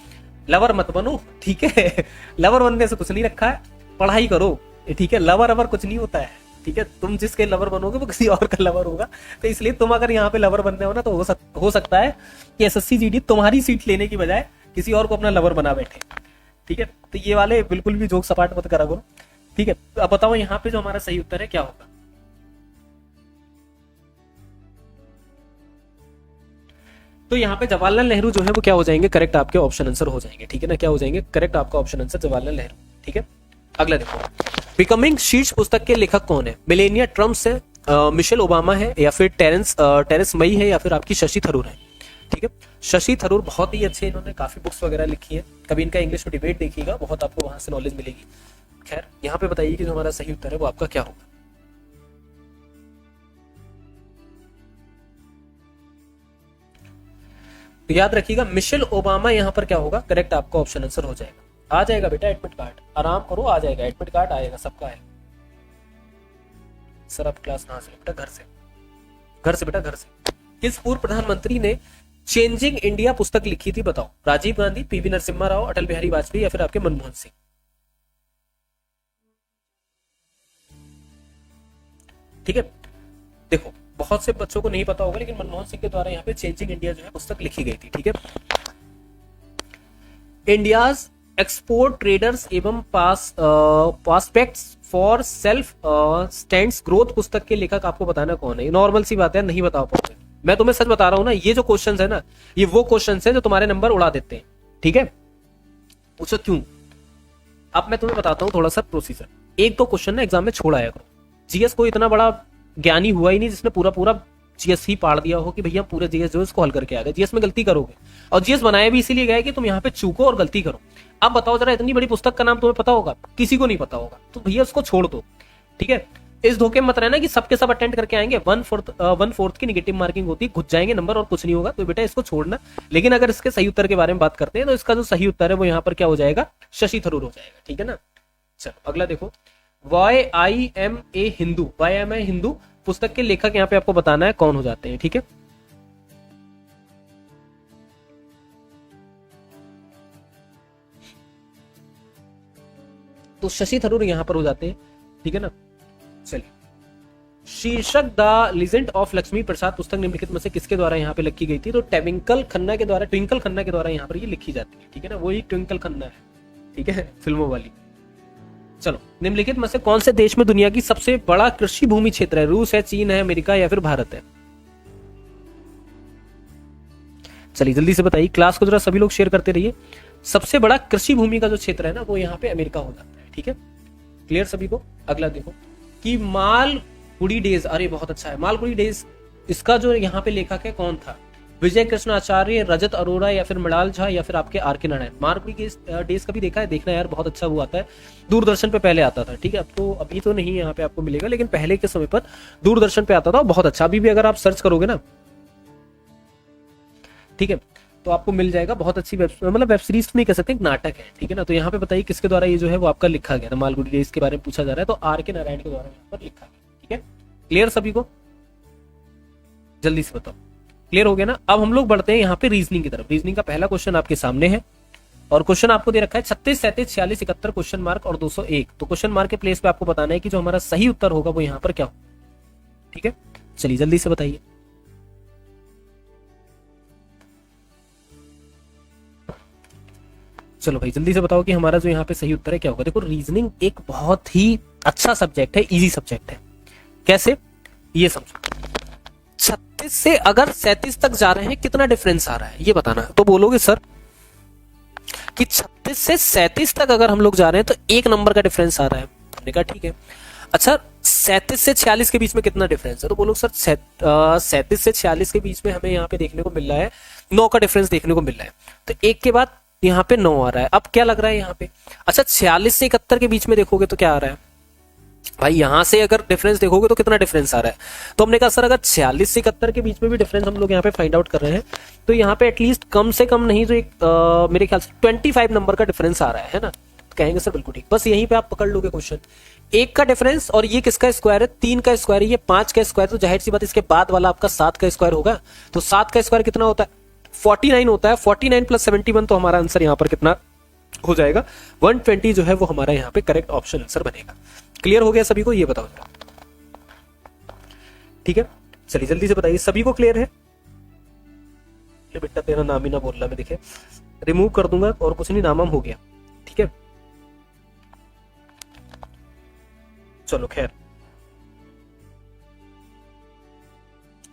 लवर मत बनो, ठीक है। लवर बनने से कुछ नहीं रखा है, पढ़ाई करो, ठीक है। लवर अवर कुछ नहीं होता है, ठीक है। तुम जिसके लवर बनोगे वो किसी और का लवर होगा, तो इसलिए तुम अगर यहाँ पे लवर बनने हो ना तो हो सकता है कि एसएससी जीडी तुम्हारी सीट लेने की बजाय किसी और को अपना लवर बना बैठे, ठीक है। तो ये वाले बिल्कुल भी जोक सपाट मत करा करो, ठीक है। अब बताओ यहाँ पे जो हमारा सही उत्तर है क्या होगा? तो यहाँ पे जवाहरलाल नेहरू जो है वो क्या हो जाएंगे? करेक्ट आपके ऑप्शन आंसर हो जाएंगे, ठीक है ना। क्या हो जाएंगे? करेक्ट आपका ऑप्शन आंसर जवाहरलाल नेहरू, ठीक है। अगला देखो, बिकमिंग शीर्ष पुस्तक के लेखक कौन है? मिलेनिया ट्रम्प है, मिशेल ओबामा है, या फिर टेरेस मई है, या फिर आपकी शशि थरूर है, ठीक है। शशि थरूर बहुत ही अच्छे, इन्होंने काफी बुक्स वगैरह लिखी है, कभी इनका इंग्लिश में डिबेट देखिएगा, बहुत आपको वहां से नॉलेज मिलेगी। खैर यहाँ पे बताइए कि जो हमारा सही उत्तर है वो आपका क्या होगा? तो याद रखिएगा मिशेल ओबामा यहाँ पर क्या होगा? करेक्ट आपका ऑप्शन आंसर हो जाएगा। आ जाएगा बेटा एडमिट कार्ड, आराम करो, आ जाएगा एडमिट कार्ड, आएगा, सबका आएगा। सर आप क्लास कहां से? बेटा घर से, घर से बेटा घर से। किस पूर्व प्रधानमंत्री ने चेंजिंग इंडिया पुस्तक लिखी थी? बताओ। राजीव गांधी, पीवी नरसिम्हा राव, अटल बिहारी वाजपेयी, या फिर आपके मनमोहन सिंह? ठीक है, देखो बहुत से बच्चों को नहीं पता होगा, लेकिन मनमोहन सिंह के द्वारा यहाँ पे चेंजिंग इंडिया जो है पुस्तक लिखी गई थी, ठीक है। इंडियाज एक्सपोर्ट ट्रेडर्स एवं पासपेक्ट्स फॉर सेल्फ स्टैंड्स ग्रोथ पुस्तक के लेखक आपको बताना कौन है? नॉर्मल सी बात है, नहीं बता पाओगे। मैं तुम्हें सच बता रहा हूं ना, ये जो क्वेश्चंस है ना, ये वो क्वेश्चंस है जो तुम्हारे नंबर उड़ा देते हैं, ठीक है। पूछो क्यों? अब मैं तुम्हें बताता हूँ थोड़ा सा प्रोसीजर। एक दो क्वेश्चन ना एग्जाम में छोड़ आया करो। जीएस को इतना बड़ा ज्ञानी हुआ ही नहीं जिसने पूरा पूरा जीएस ही पाड़ दिया हो कि भैया पूरे जीएस जो है इसको हल करके आ गए। जीएस में गलती करोगे, और जीएस बनाया भी इसीलिए गया है कि तुम यहाँ पे चूको और गलती करो। अब बताओ जरा, इतनी बड़ी पुस्तक का नाम तुम्हें पता होगा? किसी को नहीं पता होगा, तो भैया उसको छोड़ दो, ठीक है। इस धोखे में मत रहना कि सबके सब अटेंड करके आएंगे, 1/4 की निगेटिव मार्किंग होती है, घुस जाएंगे नंबर और कुछ नहीं होगा, तो बेटा इसको छोड़ना। लेकिन अगर इसके सही उत्तर के बारे में बात करते हैं तो इसका जो सही उत्तर है वो यहाँ पर क्या हो जाएगा? शशि थरूर हो जाएगा, ठीक है ना। चलो अगला देखो, why I am a Hindu पुस्तक के लेखक यहाँ पे आपको बताना है कौन हो जाते हैं, ठीक है। तो शशि थरूर यहां पर हो जाते हैं, ठीक है ना। चलिए, शीर्षक द लीजेंड ऑफ लक्ष्मी प्रसाद पुस्तक निम्नलिखित में से किसके द्वारा यहाँ पे लिखी गई थी? तो ट्विंकल खन्ना के द्वारा यहाँ पर ये लिखी जाती है, ठीक है ना। वही ट्विंकल खन्ना है, ठीक है, फिल्मों वाली। चलो, निम्नलिखित में से कौन से देश में दुनिया की सबसे बड़ा कृषि भूमि क्षेत्र है? रूस है, चीन है, अमेरिका, या फिर भारत है? चलिए जल्दी से बताइए, क्लास को जरा सभी लोग शेयर करते रहिए। सबसे बड़ा कृषि भूमि का जो क्षेत्र है ना वो यहाँ पे अमेरिका हो जाता है, ठीक है। क्लियर सभी को? अगला देखो कि मालगुडी डेज, अरे बहुत अच्छा है, मालगुडी डेज, इसका जो यहाँ पे लेखक है कौन था? विजय कृष्ण आचार्य, रजत अरोड़ा, या फिर मृणाल झा, या फिर आपके आर के नारायण? मालगुडी डेज कभी देखा है? देखना यार, बहुत अच्छा वो आता है, दूरदर्शन पे पहले आता था, ठीक है। अब तो अभी तो नहीं यहाँ पे आपको मिलेगा, लेकिन पहले के समय पर दूरदर्शन पे आता था, बहुत अच्छा। अभी भी अगर आप सर्च करोगे ना, ठीक है, तो आपको मिल जाएगा। बहुत अच्छी मतलब वेब सीरीज नहीं कह सकते, एक नाटक है, ठीक है ना। तो यहाँ पे बताइए किसके द्वारा ये जो है वो आपका लिखा गया था? मालगुडी डेज के बारे में पूछा जा रहा है, तो आर के नारायण के द्वारा यहाँ पर लिखा गया, ठीक है। क्लियर सभी को? जल्दी से बताओ, क्लियर हो गया ना। अब हम लोग बढ़ते हैं यहाँ पे रीजनिंग की तरफ। रीजनिंग का पहला क्वेश्चन आपके सामने है, और क्वेश्चन आपको दे रखा है 36, 37, 46, 71 क्वेश्चन मार्क और 201। तो क्वेश्चन मार्क के प्लेस पे आपको बताना है कि जो हमारा सही उत्तर होगा वो यहाँ पर क्या हो, ठीक है। चलिए जल्दी से बताइए। चलो भाई जल्दी से बताओ कि हमारा जो यहाँ पे सही उत्तर है क्या होगा। देखो, रीजनिंग एक बहुत ही अच्छा सब्जेक्ट है, इजी सब्जेक्ट है। कैसे? ये समझो, 36 से अगर 37 तक जा रहे हैं कितना डिफरेंस आ रहा है ये बताना है। तो बोलोगे सर कि 36 से 37 तक अगर हम लोग जा रहे हैं तो 1 नंबर का डिफरेंस आ रहा है। हमने कहा ठीक है। अच्छा, 37 से 46 के बीच में कितना डिफरेंस है? तो बोलो सर 37 से 46 के बीच में हमें यहाँ पे देखने को मिल रहा है 9 का डिफरेंस देखने को मिल रहा है। तो 1 के बाद यहाँ पे 9 आ रहा है। अब क्या लग रहा है यहाँ पे? अच्छा, 46 से 71 के बीच में देखोगे तो क्या आ रहा है? भाई यहां से अगर डिफरेंस देखोगे तो कितना डिफरेंस आ रहा है। तो हमने कहा सर अगर 46 से 71 के बीच में भी डिफरेंस हम लोग यहाँ पे फाइंड आउट कर रहे हैं तो यहाँ पे एटलीस्ट कम से कम नहीं तो एक मेरे ख्याल से 25 नंबर का डिफरेंस आ रहा है ना। तो कहेंगे सर बिल्कुल ठीक, बस यहीं पे आप पकड़ लोगे क्वेश्चन। एक का डिफरेंस और ये किसका स्क्वायर है, 3 का स्क्वायर है, ये 5 का स्क्वायर, तो जाहिर सी बात इसके बाद वाला आपका 7 का स्क्वायर होगा। तो 7 का स्क्वायर कितना होता है, 49 होता है। 49 प्लस 71 तो हमारा आंसर यहाँ पर कितना हो जाएगा, 120 जो है वो हमारा यहाँ पे करेक्ट ऑप्शन आंसर बनेगा। क्लियर हो गया सभी को, ये बताओ जरा। ठीक है, चलिए जल्दी से बताइए, सभी को क्लियर है। बेटा तेरा नाम ही ना बोल रहा, मैं देखे रिमूव कर दूंगा और कुछ नहीं, नाम हो गया। ठीक है चलो खैर,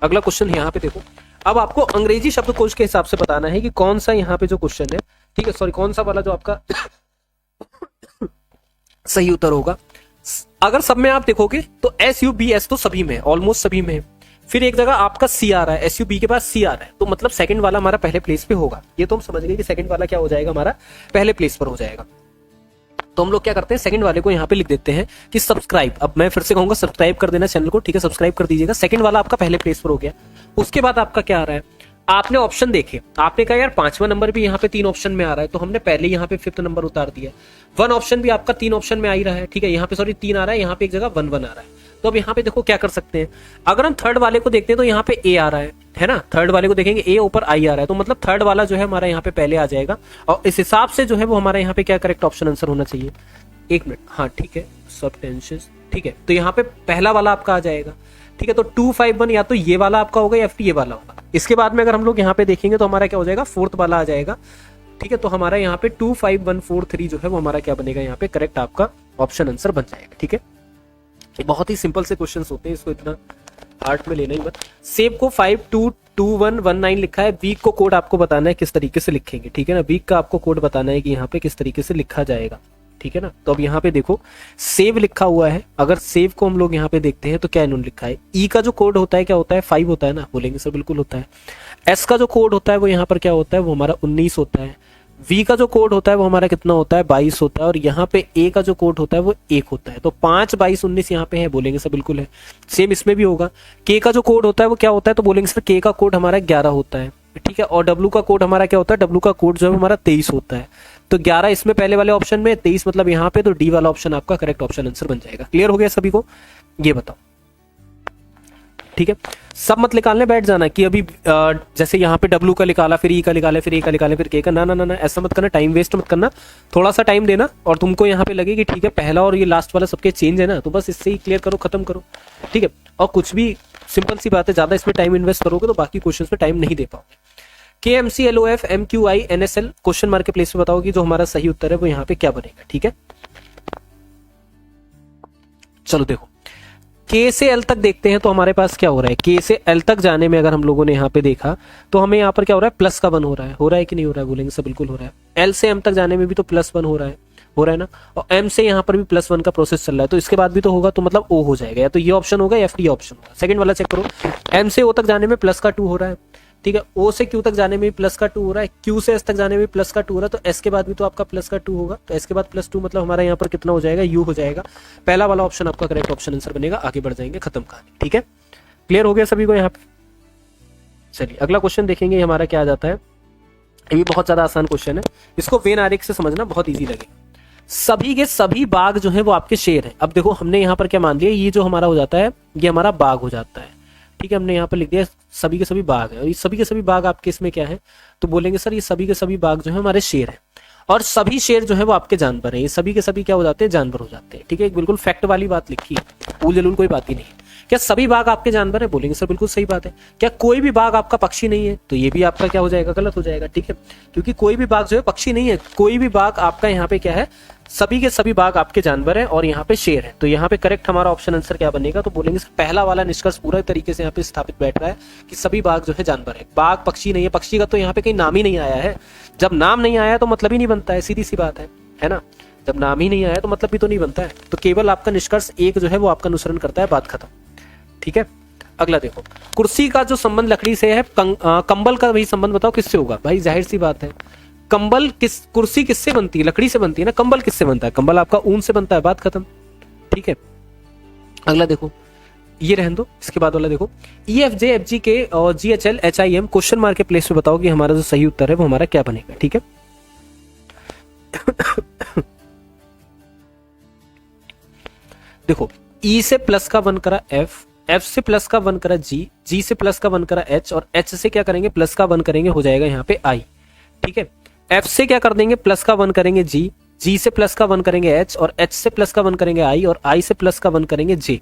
अगला क्वेश्चन यहाँ पे देखो। अब आपको अंग्रेजी शब्दकोश के हिसाब से बताना है कि कौन सा यहाँ पे जो क्वेश्चन है, ठीक है सॉरी, कौन सा वाला जो आपका सही उत्तर होगा। अगर सब में आप देखोगे तो SUBS तो सभी में, ऑलमोस्ट सभी में। फिर एक जगह आपका C आ रहा है, SUB के पास C आ रहा है, तो मतलब सेकंड वाला हमारा पहले प्लेस पे होगा। ये तो हम समझ गए कि सेकंड वाला क्या हो जाएगा, हमारा पहले प्लेस पर हो जाएगा। तो हम लोग क्या करते हैं, सेकंड वाले को यहाँ पे लिख देते हैं कि सब्सक्राइब। अब मैं फिर से कहूंगा सब्सक्राइब कर देना चैनल को, ठीक है, सब्सक्राइब कर दीजिएगा। सेकंड वाला आपका पहले प्लेस पर हो गया। उसके बाद आपका क्या आ रहा है, आपने ऑप्शन देखे, आपने कहा यार 5वां नंबर भी यहाँ पे 3 ऑप्शन में आ रहा है, तो हमने पहले यहाँ पे 5th नंबर उतार दिया। 1 ऑप्शन भी आपका 3 ऑप्शन में आ ही रहा है, ठीक है, यहाँ पे सॉरी 3 आ रहा है, यहाँ पे एक जगह 1 1 आ रहा है। तो अब यहाँ पे देखो क्या कर सकते हैं, अगर हम थर्ड वाले को देखते हैं तो यहाँ पे A आ रहा है ना, थर्ड वाले को देखेंगे A ऊपर I आ रहा है, तो मतलब थर्ड वाला जो है हमारा यहाँ पे पहले आ जाएगा। और इस हिसाब से जो है वो हमारा यहाँ पे क्या करेक्ट ऑप्शन आंसर होना चाहिए। 1 मिनट, हाँ ठीक है, सबटेंशियस, ठीक है, तो यहाँ पे पहला वाला आपका आ जाएगा। ठीक है, तो 251 या तो ये वाला आपका होगा या फिर ये वाला होगा। इसके बाद में अगर हम लोग यहाँ पे देखेंगे तो हमारा क्या हो जाएगा, 4th वाला आ जाएगा। ठीक है, तो हमारा यहाँ पे 25143 जो है वो हमारा क्या बनेगा, यहाँ पे करेक्ट आपका ऑप्शन आंसर बन जाएगा। ठीक है, बहुत ही सिंपल से क्वेश्चन होते हैं, इसको इतना हार्ट में लेना ही मत। सेव को 522119 लिखा है, वीक को कोड आपको बताना है किस तरीके से लिखेंगे। ठीक है ना, वीक का आपको कोड बताना है कि यहाँ पे किस तरीके से लिखा जाएगा। ठीक है ना, तो अब यहाँ पे देखो सेव लिखा हुआ है, अगर सेव को हम लोग यहाँ पे देखते हैं तो क्या इन्होंने लिखा है, ई का जो कोड होता है क्या होता है, 5 होता है ना, बोलेंगे सर बिल्कुल होता है। एस का जो कोड होता है वो यहाँ पर क्या होता है, वो हमारा 19 होता है। वी का जो कोड होता है वो हमारा कितना होता है, 22 होता है। और यहाँ पे ए का जो कोड होता है वो 1 होता है। तो 5 22 19 यहाँ पे है, बोलेंगे सर बिल्कुल है। सेम इसमें भी होगा। के का जो कोड होता है वो क्या होता है, तो बोलेंगे सर के का कोड हमारा 11 होता है। ठीक है, और डब्ल्यू का कोड हमारा क्या होता है, डब्ल्यू का कोड जो है हमारा 23 होता है। तो 11 इसमें पहले वाले ऑप्शन में, 23 मतलब यहाँ पे, तो डी वाला ऑप्शन आपका करेक्ट ऑप्शन आंसर बन जाएगा। क्लियर हो गया सभी को, ये बताओ। ठीक है, सब मत निकालने बैठ जाना कि अभी जैसे यहाँ पे डब्ल्यू का निकाला, फिर ई का निकाला, फिर ए का निकाला, फिर के का, ना ना ना ना, ऐसा मत करना, टाइम वेस्ट मत करना। थोड़ा सा टाइम देना और तुमको यहाँ पे लगे कि ठीक है पहला और ये लास्ट वाला सबके चेंज है ना, तो बस इससे ही क्लियर करो, खत्म करो। ठीक है, और कुछ भी सिंपल सी बात है, ज्यादा इसमें टाइम इन्वेस्ट करोगे तो बाकी क्वेश्चन में टाइम नहीं दे पाओगे। KMCLOF MQI NSL question mark के प्लेस पे बताओ कि जो हमारा सही उत्तर है वो यहाँ पे क्या बनेगा। ठीक है, चलो देखो K से L तक देखते हैं तो हमारे पास क्या हो रहा है, K से L तक जाने में अगर हम लोगों ने यहाँ पे देखा तो हमें यहाँ पर क्या हो रहा है, +1 हो रहा है कि नहीं हो रहा है, बोलेंगे सब बिल्कुल हो रहा है। L से M तक जाने में भी तो +1 हो रहा है ना, और M से यहाँ पर भी +1 का प्रोसेस चल रहा है, तो इसके बाद भी तो होगा, तो मतलब O हो जाएगा, या तो ये ऑप्शन होगा या फिर ये ऑप्शन होगा। सेकंड वाला चेक करो, M से O तक जाने में +2 हो रहा है। ठीक है, O से Q तक जाने में भी +2 हो रहा है, Q से S तक जाने में भी +2 हो रहा है, तो S के बाद भी तो आपका +2 होगा, तो S के बाद +2 मतलब हमारा यहाँ पर कितना हो जाएगा, U हो जाएगा। पहला वाला ऑप्शन आपका करेक्ट ऑप्शन आंसर बनेगा। आगे बढ़ जाएंगे, खत्म कहानी। ठीक है, क्लियर हो गया सभी को यहाँ पे। चलिए अगला क्वेश्चन देखेंगे हमारा क्या आ जाता है। ये भी बहुत ज्यादा आसान क्वेश्चन है, इसको वेन आरेख से समझना, बहुत ईजी लगेगा। सभी के सभी बाग जो है वो आपके शेर है। अब देखो हमने यहाँ पर क्या मान लिया, ये जो हमारा हो जाता है ये हमारा बाग हो जाता है। ठीक है, हमने यहाँ पर लिख दिया सभी के सभी बाग है, और ये सभी के सभी बाग आपके इसमें क्या है, तो बोलेंगे सर ये सभी के सभी बाग जो है हमारे शेर है, और सभी शेर जो है वो आपके जानवर है। ये सभी के सभी क्या हो जाते हैं, जानवर हो जाते हैं। ठीक है, एक बिल्कुल फैक्ट वाली बात लिखी है, पूल जलूल कोई बात ही नहीं। क्या सभी बाघ आपके जानवर है, बोलेंगे सर बिल्कुल सही बात है। क्या कोई भी बाघ आपका पक्षी नहीं है, तो ये भी आपका क्या हो जाएगा, गलत हो जाएगा। ठीक है, क्योंकि कोई भी बाघ जो है पक्षी नहीं है, कोई भी बाघ आपका यहाँ पे क्या है, सभी के सभी बाघ आपके जानवर है, और यहाँ पे शेर है। तो यहाँ पे करेक्ट हमारा ऑप्शन आंसर क्या बनेगा, तो बोलेंगे सर पहला वाला निष्कर्ष पूरा तरीके से यहाँ पे स्थापित बैठ रहा है कि सभी बाघ जो है जानवर है, बाघ पक्षी नहीं है। पक्षी का तो यहाँ पे कहीं नाम ही नहीं आया है, जब नाम नहीं आया तो मतलब ही नहीं बनता है, सीधी सी बात है ना, जब नाम ही नहीं आया तो मतलब भी तो नहीं बनता है। तो केवल आपका निष्कर्ष एक जो है वो आपका अनुसरण करता है, बात खत्म। ठीक है, अगला देखो, कुर्सी का जो संबंध लकड़ी से है, कंबल का भी संबंध बताओ किससे होगा। भाई जाहिर सी बात है, कंबल कुर्सी किससे बनती है, लकड़ी से बनती है ना। कंबल किससे बनता है, कंबल आपका ऊन से बनता है, बात खत्म। ठीक है, अगला देखो, ये रहने दो, इसके बाद वाला देखो, ई एफ जे एफ जी के और जी H L H I am question mark के प्लेस पे बताओ कि हमारा जो सही उत्तर है वो हमारा क्या बनेगा। ठीक है, देखो ई से प्लस का 1 करा एफ, एफ से प्लस का 1 करा जी, जी से प्लस का 1 करा एच, और एच से क्या करेंगे प्लस का 1 करेंगे, हो जाएगा यहाँ पे आई। ठीक है, एफ से क्या कर देंगे प्लस का 1 करेंगे जी, जी से प्लस का 1 करेंगे एच, और एच से प्लस का 1 करेंगे आई, और आई से प्लस का 1 करेंगे जे।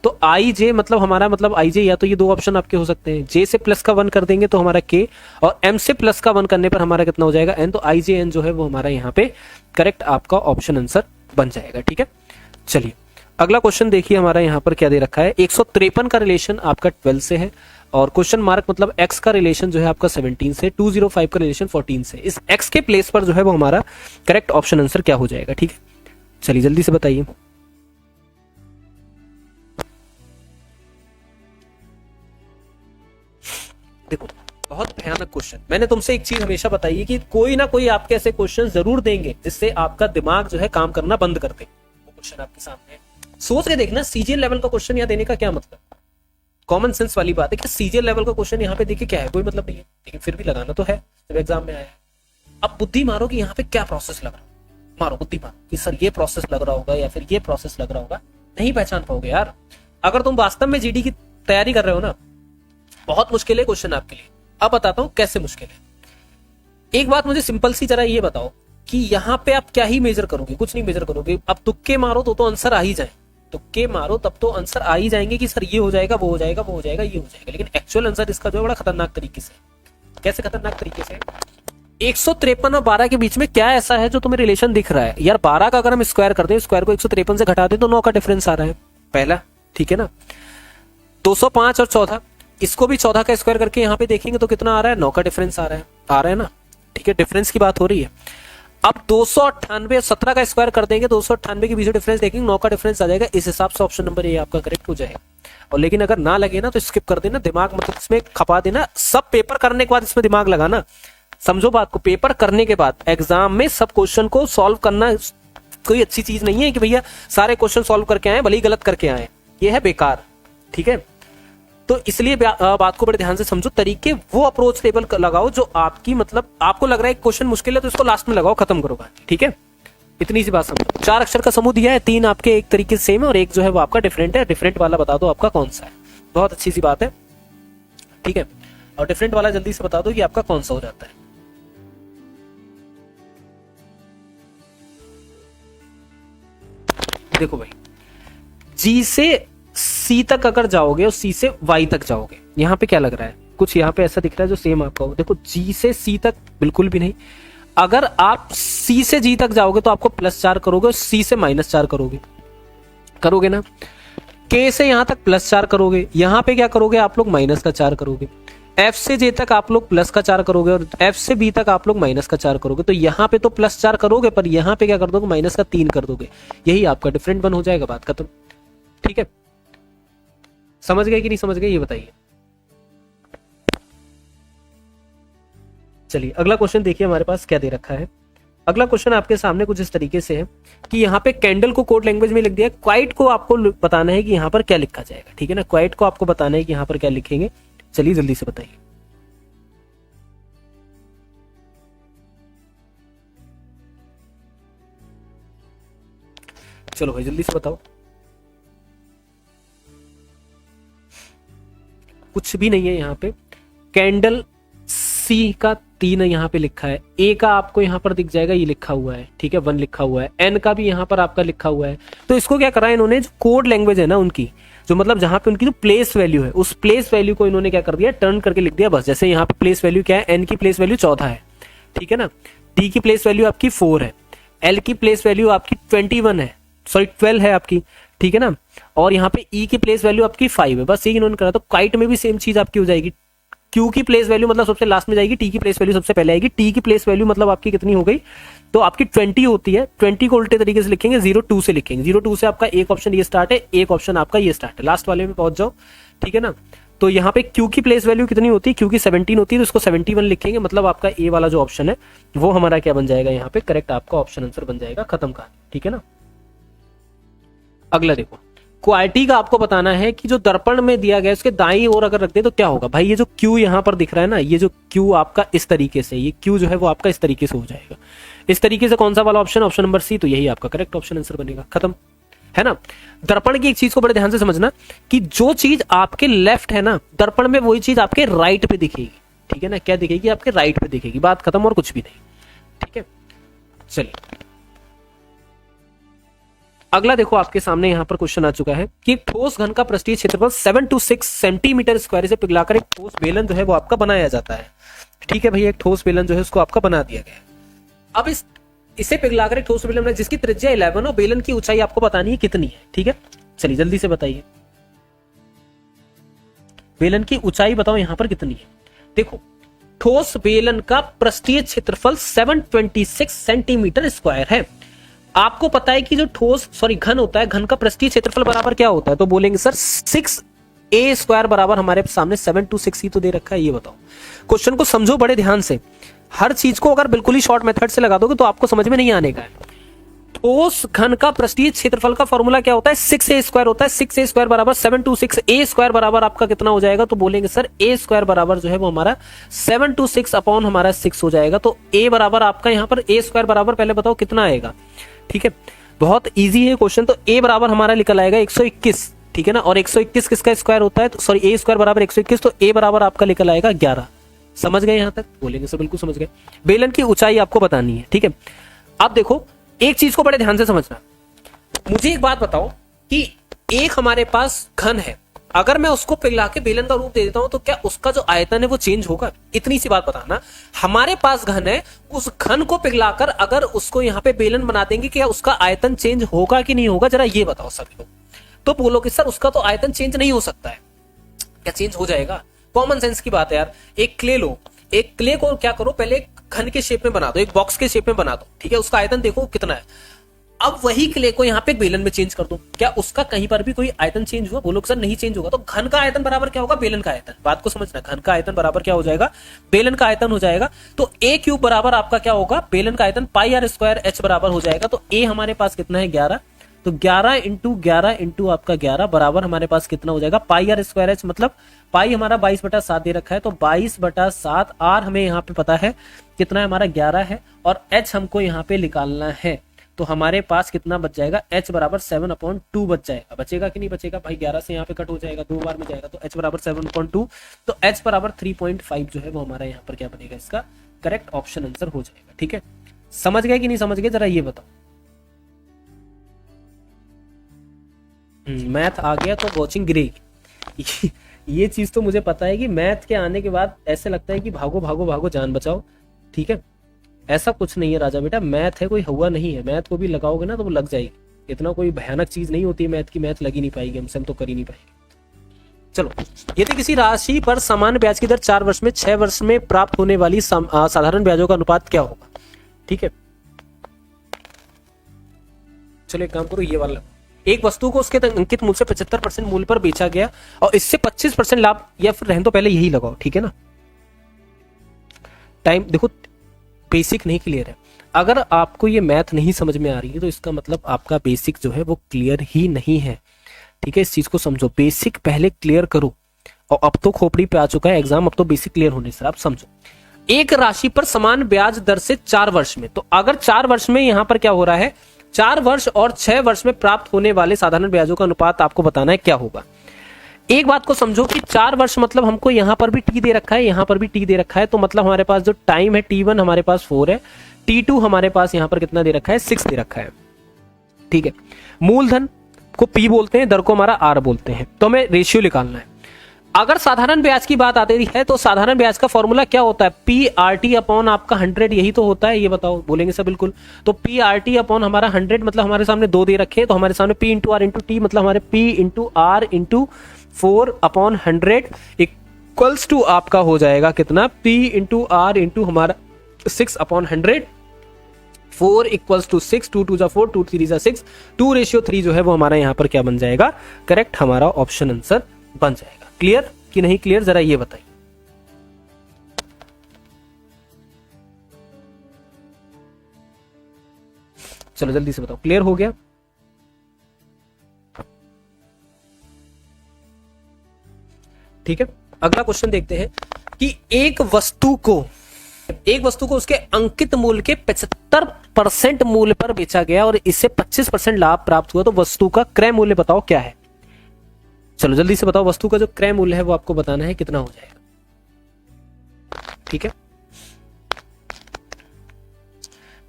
तो आई जे मतलब हमारा मतलब आई जे, या तो ये दो ऑप्शन आपके हो सकते हैं, जे से प्लस का 1 कर देंगे तो हमारा के, और एम से प्लस का 1 करने पर हमारा कितना हो जाएगा एन। तो आई जे एन जो है वो हमारा यहाँ पे करेक्ट आपका ऑप्शन आंसर बन जाएगा। ठीक है, चलिए अगला क्वेश्चन देखिए, हमारा यहाँ पर क्या दे रखा है, 153 का रिलेशन आपका 12 से है, और क्वेश्चन मार्क मतलब x का रिलेशन जो है आपका 17 से, 205 का रिलेशन 14 से। इस x के प्लेस पर जो है वो हमारा करेक्ट ऑप्शन आंसर क्या हो जाएगा। ठीक है, चलिए जल्दी से बताइए। देखो बहुत भयानक क्वेश्चन, मैंने तुमसे एक चीज हमेशा बताई है कि कोई ना कोई आपके ऐसे क्वेश्चन जरूर देंगे जिससे आपका दिमाग जो है काम करना बंद कर दे। वो क्वेश्चन आपके सामने है, सोच के देखना, सीजीएल लेवल का क्वेश्चन यहाँ देने का क्या मतलब, कॉमन सेंस वाली बात है कि सीजीएल लेवल का क्वेश्चन यहाँ पे देखिए क्या है, कोई मतलब नहीं है, लेकिन फिर भी लगाना तो है जब एग्जाम में आया। अब बुद्धि मारो कि यहाँ पे क्या प्रोसेस लग रहा है, मारो बुद्धि मारो कि सर ये प्रोसेस लग रहा होगा या फिर ये प्रोसेस लग रहा होगा, नहीं पहचान पाओगे यार। अगर तुम वास्तव में जीडी की तैयारी कर रहे हो ना, बहुत मुश्किल है क्वेश्चन आपके लिए। अब बताता हूं कैसे मुश्किल है। एक बात मुझे सिंपल सी जरा ये बताओ कि यहाँ पे आप क्या ही मेजर करोगे, कुछ नहीं मेजर करोगे। अब तुक्के मारो तो आंसर आ ही जाए, तुक्के मारो तब तो आंसर आ ही जाएंगे कि सर ये हो जाएगा, वो हो जाएगा, वो हो जाएगा, ये हो जाएगा। लेकिन एक्चुअल आंसर इसका जो है बड़ा खतरनाक तरीके से, कैसे खतरनाक तरीके से, 153 और 12 के बीच में क्या ऐसा है जो तुम्हें रिलेशन दिख रहा है यार। 12 का अगर हम स्क्वायर करते हैं, स्क्वायर को 153 से घटा दें तो 9 का डिफरेंस आ रहा है पहला। ठीक है ना, 205 और 14, इसको भी 14 का स्क्वायर करके यहाँ पे देखेंगे तो कितना आ रहा है, 9 का डिफरेंस आ रहा है ना। ठीक है, डिफरेंस की बात हो रही है। अब 298 और 17 का स्क्वायर कर देंगे, 298 के बीच डिफरेंस देखेंगे, 9 का डिफरेंस आ जाएगा। इस हिसाब से ऑप्शन नंबर ए आपका करेक्ट हो जाएगा। और लेकिन अगर ना लगे ना तो स्किप कर देना, दिमाग मतलब इसमें खपा देना। सब पेपर करने के बाद इसमें दिमाग लगाना, समझो बात को। पेपर करने के बाद एग्जाम में सब क्वेश्चन को सॉल्व करना कोई अच्छी चीज नहीं है कि भैया सारे क्वेश्चन सॉल्व करके आए भले ही गलत करके आए, ये है बेकार। ठीक है, तो इसलिए बात को बड़े ध्यान से समझो। तरीके वो अप्रोच टेबल लगाओ जो आपकी मतलब आपको लग रहा है क्वेश्चन मुश्किल है तो इसको लास्ट में लगाओ, खत्म करो बात। ठीक है, इतनी सी बात समझो। 4 अक्षर का समूह दिया है, 3 आपके एक तरीके से सेम है और एक जो है वो आपका डिफरेंट है। डिफरेंट वाला बता दो आपका कौन सा है, बहुत अच्छी सी बात है। ठीक है, और डिफरेंट वाला जल्दी से बता दो कि आपका कौन सा हो जाता है। देखो भाई, जी से सी तक अगर जाओगे और सी से वाई तक जाओगे, यहाँ पे क्या लग रहा है, कुछ यहाँ पे ऐसा दिख रहा है जो सेम आपका हो। देखो जी से सी तक बिल्कुल भी नहीं। अगर आप सी से जी तक जाओगे तो आपको +4 करोगे और सी से -4 करोगे ना। के से यहाँ तक +4 करोगे, यहाँ पे क्या करोगे आप लोग -4 करोगे। एफ से जे तक आप लोग +4 करोगे और एफ से बी तक आप लोग -4 करोगे। तो यहाँ पे तो +4 करोगे पर यहाँ पे क्या कर दोगे, -3 कर दोगे। यही आपका डिफरेंट वन हो जाएगा, बात खत्म। ठीक है, समझ गए कि नहीं समझ गए ये बताइए। चलिए अगला क्वेश्चन देखिए हमारे पास क्या दे रखा है। अगला क्वेश्चन आपके सामने कुछ इस तरीके से है कि यहाँ पे कैंडल को कोड लैंग्वेज में लिख दिया है, क्वाइट को आपको बताना है कि यहाँ पर क्या लिखा जाएगा। ठीक है ना, क्वाइट को आपको बताना है कि यहाँ पर क्या लिखेंगे। चलिए जल्दी से बताइए। चलो भाई जल्दी से बताओ। कुछ भी नहीं है यहाँ पे। कैंडल सी का 3 यहाँ पे लिखा है, ए का आपको यहाँ पर दिख जाएगा, ये लिखा हुआ है। ठीक है, 1 लिखा हुआ है, एन का भी यहाँ पर आपका लिखा हुआ है। तो इसको क्या करा है इन्होंने, जो कोड लैंग्वेज है ना उनकी, जो मतलब जहां पे उनकी जो प्लेस वैल्यू है, उस प्लेस वैल्यू को इन्होंने क्या कर दिया, टर्न करके लिख दिया बस। जैसे यहाँ पे प्लेस वैल्यू क्या है, एन की प्लेस वैल्यू 14 है। ठीक है ना, टी की प्लेस वैल्यू आपकी 4 है, एल की प्लेस वैल्यू आपकी 21 है, सॉरी 12 है आपकी। ठीक है ना, और यहाँ पे ई की प्लेस वैल्यू आपकी 5 है। बस ये इन्होंने करा। तो काइट में भी सेम चीज आपकी हो जाएगी। क्यू की प्लेस वैल्यू मतलब सबसे लास्ट में जाएगी, टी की प्लेस वैल्यू सबसे पहले आएगी। टी की प्लेस वैल्यू मतलब आपकी कितनी हो गई, तो आपकी 20 होती है। 20 को उल्टे तरीके से लिखेंगे, 02 से लिखेंगे। 02 से आपका एक ऑप्शन ये स्टार्ट है, एक ऑप्शन आपका ये स्टार्ट है, लास्ट वाले में पहुंच जाओ। ठीक है ना, तो यहाँ पे क्यू की प्लेस वैल्यू कितनी होती है, क्यू की 17 होती है, तो इसको 71 लिखेंगे। मतलब आपका ए वाला जो ऑप्शन है वो हमारा क्या बन जाएगा, यहाँ पे करेक्ट आपका ऑप्शन आंसर बन जाएगा, खत्म कहानी। ठीक है ना, अगला देखो, क्वालिटी का आपको बताना है कि जो दर्पण में दिया गया उसके दाईं ओर अगर रख दे तो क्या होगा भाई। ये जो क्यू यहां पर दिख रहा है ना, ये जो क्यू आपका इस तरीके से, ये क्यू जो है वो आपका इस तरीके से हो जाएगा। इस तरीके से कौन सा वाला ऑप्शन, ऑप्शन नंबर सी, तो यही आपका करेक्ट ऑप्शन आंसर बनेगा। खत्म, है ना। दर्पण की एक चीज को बड़े ध्यान से समझना कि जो चीज आपके लेफ्ट है ना दर्पण में, वही चीज आपके राइट पे दिखेगी। ठीक है ना, क्या दिखेगी, आपके राइट पे दिखेगी। बात खत्म, और कुछ भी नहीं। ठीक है, चलिए अगला देखो, आपके सामने यहां पर क्वेश्चन आ चुका है कि एक ठोस घन का पृष्ठीय क्षेत्रफल 7 to 6 सेंटीमीटर स्क्वायर से पिघलाकर एक ठोस बेलन जो है वो आपका बनाया जाता है। ठीक है भैया, एक ठोस बेलन जो है उसको आपका बना दिया गया है। अब इसे पिघलाकर एक ठोस बेलन जिसकी त्रिज्या 11 और बेलन की ऊंचाई आपको बतानी है कितनी है। ठीक है, चलिए जल्दी से बताइए, बेलन की ऊंचाई बताओ यहां पर कितनी है। देखो, ठोस बेलन का पृष्ठीय क्षेत्रफल 726 सेंटीमीटर स्क्वायर है। आपको पता है कि जो घन होता है, घन का पृष्ठीय क्षेत्रफल बराबर क्या होता है, तो बोलेंगे सर 6a स्क्वायर बराबर हमारे सामने 7 to 6 ही तो दे रखा है। ये बताओ, क्वेश्चन को समझो बड़े ध्यान से। हर चीज को अगर बिल्कुल ही शॉर्ट मेथड से लगा दोगे तो आपको समझ में नहीं आने का है। ठोस घन का पृष्ठीय क्षेत्रफल का फॉर्मूला क्या होता है, 6a स्क्वायर होता है। 6a स्क्वायर बराबर 7 to 6, a स्क्वायर बराबर आपका कितना हो जाएगा, तो बोलेंगे सर a स्क्वायर बराबर जो है वो हमारा 7 to 6 अपॉन हमारा 6 हो जाएगा। तो a बराबर आपका यहाँ पर a स्क्वायर बराबर पहले बताओ कितना आएगा। ठीक है, बहुत इजी है क्वेश्चन। तो a बराबर हमारा निकल आएगा 121। ठीक है ना, और 121 किसका स्क्वायर होता है, तो सॉरी a स्क्वायर बराबर 121, तो a बराबर आपका निकल आएगा 11। समझ गए यहां तक, बोलेंगे सर बिल्कुल समझ गए। बेलन की ऊंचाई आपको बतानी है। ठीक है, अब देखो एक चीज को बड़े ध्यान से समझना। मुझे एक बात बताओ कि एक हमारे पास घन है, अगर मैं उसको पिघला के बेलन का रूप दे देता हूं तो क्या उसका जो आयतन है वो चेंज होगा। इतनी सी बात बताना। हमारे पास घन है, उस घन को पिघलाकर अगर उसको यहां पे बेलन बना देंगे, क्या उसका आयतन चेंज होगा कि नहीं होगा, जरा ये बताओ सभी लोग। तो बोलोगे सर उसका तो आयतन चेंज नहीं हो सकता है। क्या चेंज हो जाएगा, कॉमन सेंस की बात है यार। एक क्ले लो, एक क्ले को क्या करो, पहले एक घन के शेप में बना दो, एक बॉक्स के शेप में बना दो। ठीक है, उसका आयतन देखो कितना है। अब वही क्ले को यहाँ पे बेलन में चेंज कर दो, क्या उसका कहीं पर भी कोई आयतन चेंज हुआ, बोलो सर नहीं चेंज होगा। तो घन का आयतन बराबर क्या होगा, बेलन का आयतन। बात को समझना, घन का आयतन बराबर क्या हो जाएगा, बेलन का आयतन हो जाएगा। तो a क्यूब बराबर आपका क्या होगा, बेलन का आयतन पाई आर स्क्वायर h बराबर हो जाएगा। तो a हमारे पास कितना है 11, तो 11 इंटू 11 इंटू आपका 11 बराबर हमारे पास कितना हो जाएगा, पाई आर स्क्वायर h, मतलब पाई हमारा 22/7 दे रखा है, तो 22/7। आर हमें यहाँ पे पता है कितना है, हमारा 11 है, और h हमको यहाँ पे निकालना है। तो हमारे पास कितना बच जाएगा, h बराबर 7/2 बच जाएगा। बचेगा कि नहीं बचेगा भाई, 11 से यहाँ पे कट हो जाएगा, 2 बार में जाएगा, तो h बराबर 7/2। तो h बराबर 3.5 जो है वो हमारा यहाँ पर क्या बनेगा, इसका करेक्ट ऑप्शन आंसर हो जाएगा। ठीक है, समझ गए कि नहीं समझ गए, जरा ये बताओ। मैथ आ गया तो वॉचिंग गिरेगी। ये चीज तो मुझे पता है कि मैथ के आने के बाद ऐसे लगता है कि भागो भागो भागो जान बचाओ। ठीक है, ऐसा कुछ नहीं है राजा बेटा, मैथ है कोई हुआ नहीं है। मैथ को भी लगाओगे ना तो वो लग जाएगी, इतना कोई भयानक चीज नहीं होती है मैथ की। मैथ लगी नहीं पाएगी हमसे, हम तो कर ही नहीं पाएंगे। चलो, यदि किसी राशि पर समान ब्याज की दर 4 वर्ष में 6 वर्ष में प्राप्त होने वाली साधारण ब्याजों का अनुपात क्या होगा। ठीक है, चलो एक काम करो, ये वाला, एक वस्तु को उसके अंकित मूल्य से 75% मूल्य पर बेचा गया और इससे 25% लाभ, या फिर रहने तो पहले यही लगाओ। ठीक है ना, टाइम देखो, बेसिक नहीं क्लियर है। अगर आपको ये मैथ नहीं समझ में आ रही है तो इसका मतलब आपका बेसिक जो है वो क्लियर ही नहीं है। ठीक है, इस चीज को समझो, बेसिक पहले क्लियर करो। और अब तो खोपड़ी पे आ चुका है एग्जाम, अब तो बेसिक क्लियर होने से आप समझो। एक राशि पर समान ब्याज दर से 4 वर्ष में, तो अगर 4 वर्ष में यहां पर क्या हो रहा है, 4 वर्ष और 6 वर्ष में प्राप्त होने वाले साधारण ब्याजों का अनुपात आपको बताना है क्या होगा। एक बात को समझो कि 4 वर्ष मतलब हमको यहां पर भी टी दे रखा है, यहां पर भी टी दे रखा है, तो मतलब हमारे पास जो टाइम है T1 हमारे पास 4 है, T2 हमारे पास यहां पर कितना दे रखा है, 6 दे रखा है। ठीक है, मूलधन को P बोलते हैं, दर को हमारा R बोलते हैं, तो हमें रेशियो निकालना है। अगर साधारण ब्याज की बात आती है तो साधारण ब्याज का फॉर्मूला क्या होता है, PRT अपॉन आपका 100, यही तो होता है। ये बताओ, बोलेंगे सर बिल्कुल। तो PRT अपॉन हमारा 100, मतलब हमारे सामने 2 दे रखे हैं, तो हमारे सामने P into R into T, मतलब हमारे P into R into 4/100 equals to आपका हो जाएगा कितना, P इंटू R इंटू हमारा 6/100, 4 इक्वल्स टू 6, 2 2 4, 2 3 6, 2:3 जो है वो हमारा यहाँ पर क्या बन जाएगा, करेक्ट हमारा ऑप्शन आंसर बन जाएगा। क्लियर कि नहीं क्लियर, जरा ये बताइए। चलो जल्दी से बताओ, क्लियर हो गया। ठीक है, अगला क्वेश्चन देखते हैं कि एक वस्तु को उसके अंकित मूल्य के 75% मूल्य पर बेचा गया और इससे 25% लाभ प्राप्त हुआ, तो वस्तु का क्रय मूल्य बताओ क्या है। चलो जल्दी से बताओ, वस्तु का जो क्रय मूल्य है वो आपको बताना है, कितना हो जाएगा। ठीक है,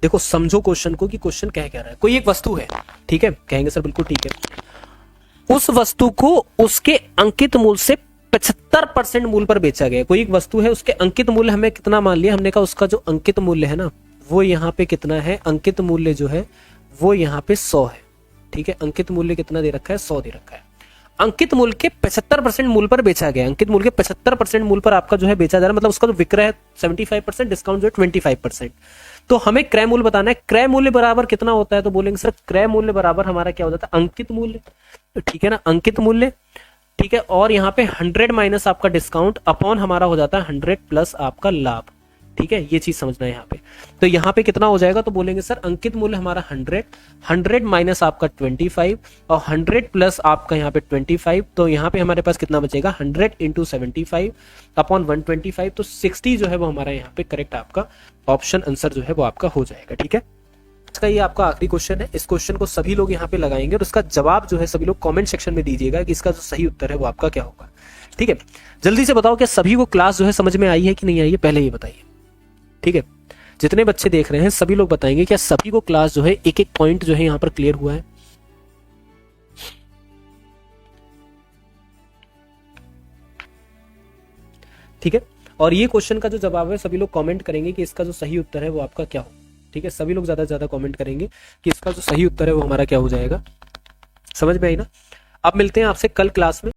देखो समझो क्वेश्चन को कि क्वेश्चन कह क्या रहा है। कोई एक वस्तु है, ठीक है, कहेंगे सर बिल्कुल ठीक है, उस वस्तु को उसके अंकित मूल्य से 75% मूल्य पर बेचा गया। कोई एक वस्तु है, उसके अंकित मूल्य हमें कितना मान लिया, हमने कहा उसका जो अंकित मूल्य है ना वो यहाँ पे कितना है, अंकित मूल्य जो है वो यहाँ पे 100 है। ठीक है, अंकित मूल्य कितना दे रखा है, 100 दे रखा है। अंकित मूल्य के 75% मूल्य पर बेचा गया, अंकित मूल्य के 75% मूल्य पर आपका जो है बेचा जा रहा है, मतलब उसका जो विक्रय है 75%, डिस्काउंट जो है 25%। तो हमें क्रय मूल्य बताना है। क्रय मूल्य बराबर कितना होता है, तो बोलेंगे सर क्रय मूल्य बराबर हमारा क्या हो जाता है, अंकित मूल्य। तो ठीक है ना, अंकित मूल्य, ठीक है, और यहाँ पे 100 माइनस आपका डिस्काउंट अपॉन हमारा हो जाता है 100 प्लस आपका लाभ। ठीक है, ये चीज समझना है यहाँ पे। तो यहाँ पे कितना हो जाएगा, तो बोलेंगे सर अंकित मूल्य हमारा 100 माइनस आपका 25 और 100 प्लस आपका यहाँ पे 25, तो यहाँ पे हमारे पास कितना बचेगा, 100 इंटू 75 अपॉन 125, तो 60 जो है वो हमारा यहाँ पे करेक्ट आपका ऑप्शन आंसर जो है वो आपका हो जाएगा। ठीक है, इसका ये आपका आखिरी क्वेश्चन है। इस क्वेश्चन को सभी लोग यहाँ पे लगाएंगे और इसका जवाब जो है सभी लोग कमेंट सेक्शन में दीजिएगा कि इसका जो सही उत्तर है वो आपका क्या होगा। ठीक है, जल्दी से बताओ क्या सभी को क्लास जो है समझ में आई है कि नहीं आई है, पहले ये बताइए। ठीक है, जितने बच्चे देख रहे हैं सभी लोग बताएंगे क्या सभी को क्लास जो है एक एक पॉइंट जो है यहाँ पर क्लियर हुआ है। ठीक है, और ये क्वेश्चन का जो जवाब है सभी लोग कमेंट करेंगे कि इसका जो सही उत्तर है वो आपका क्या हो। ठीक है, सभी लोग ज्यादा से ज्यादा कमेंट करेंगे कि इसका जो सही उत्तर है वो हमारा क्या हो जाएगा। समझ में आई ना। अब मिलते हैं आपसे कल क्लास में।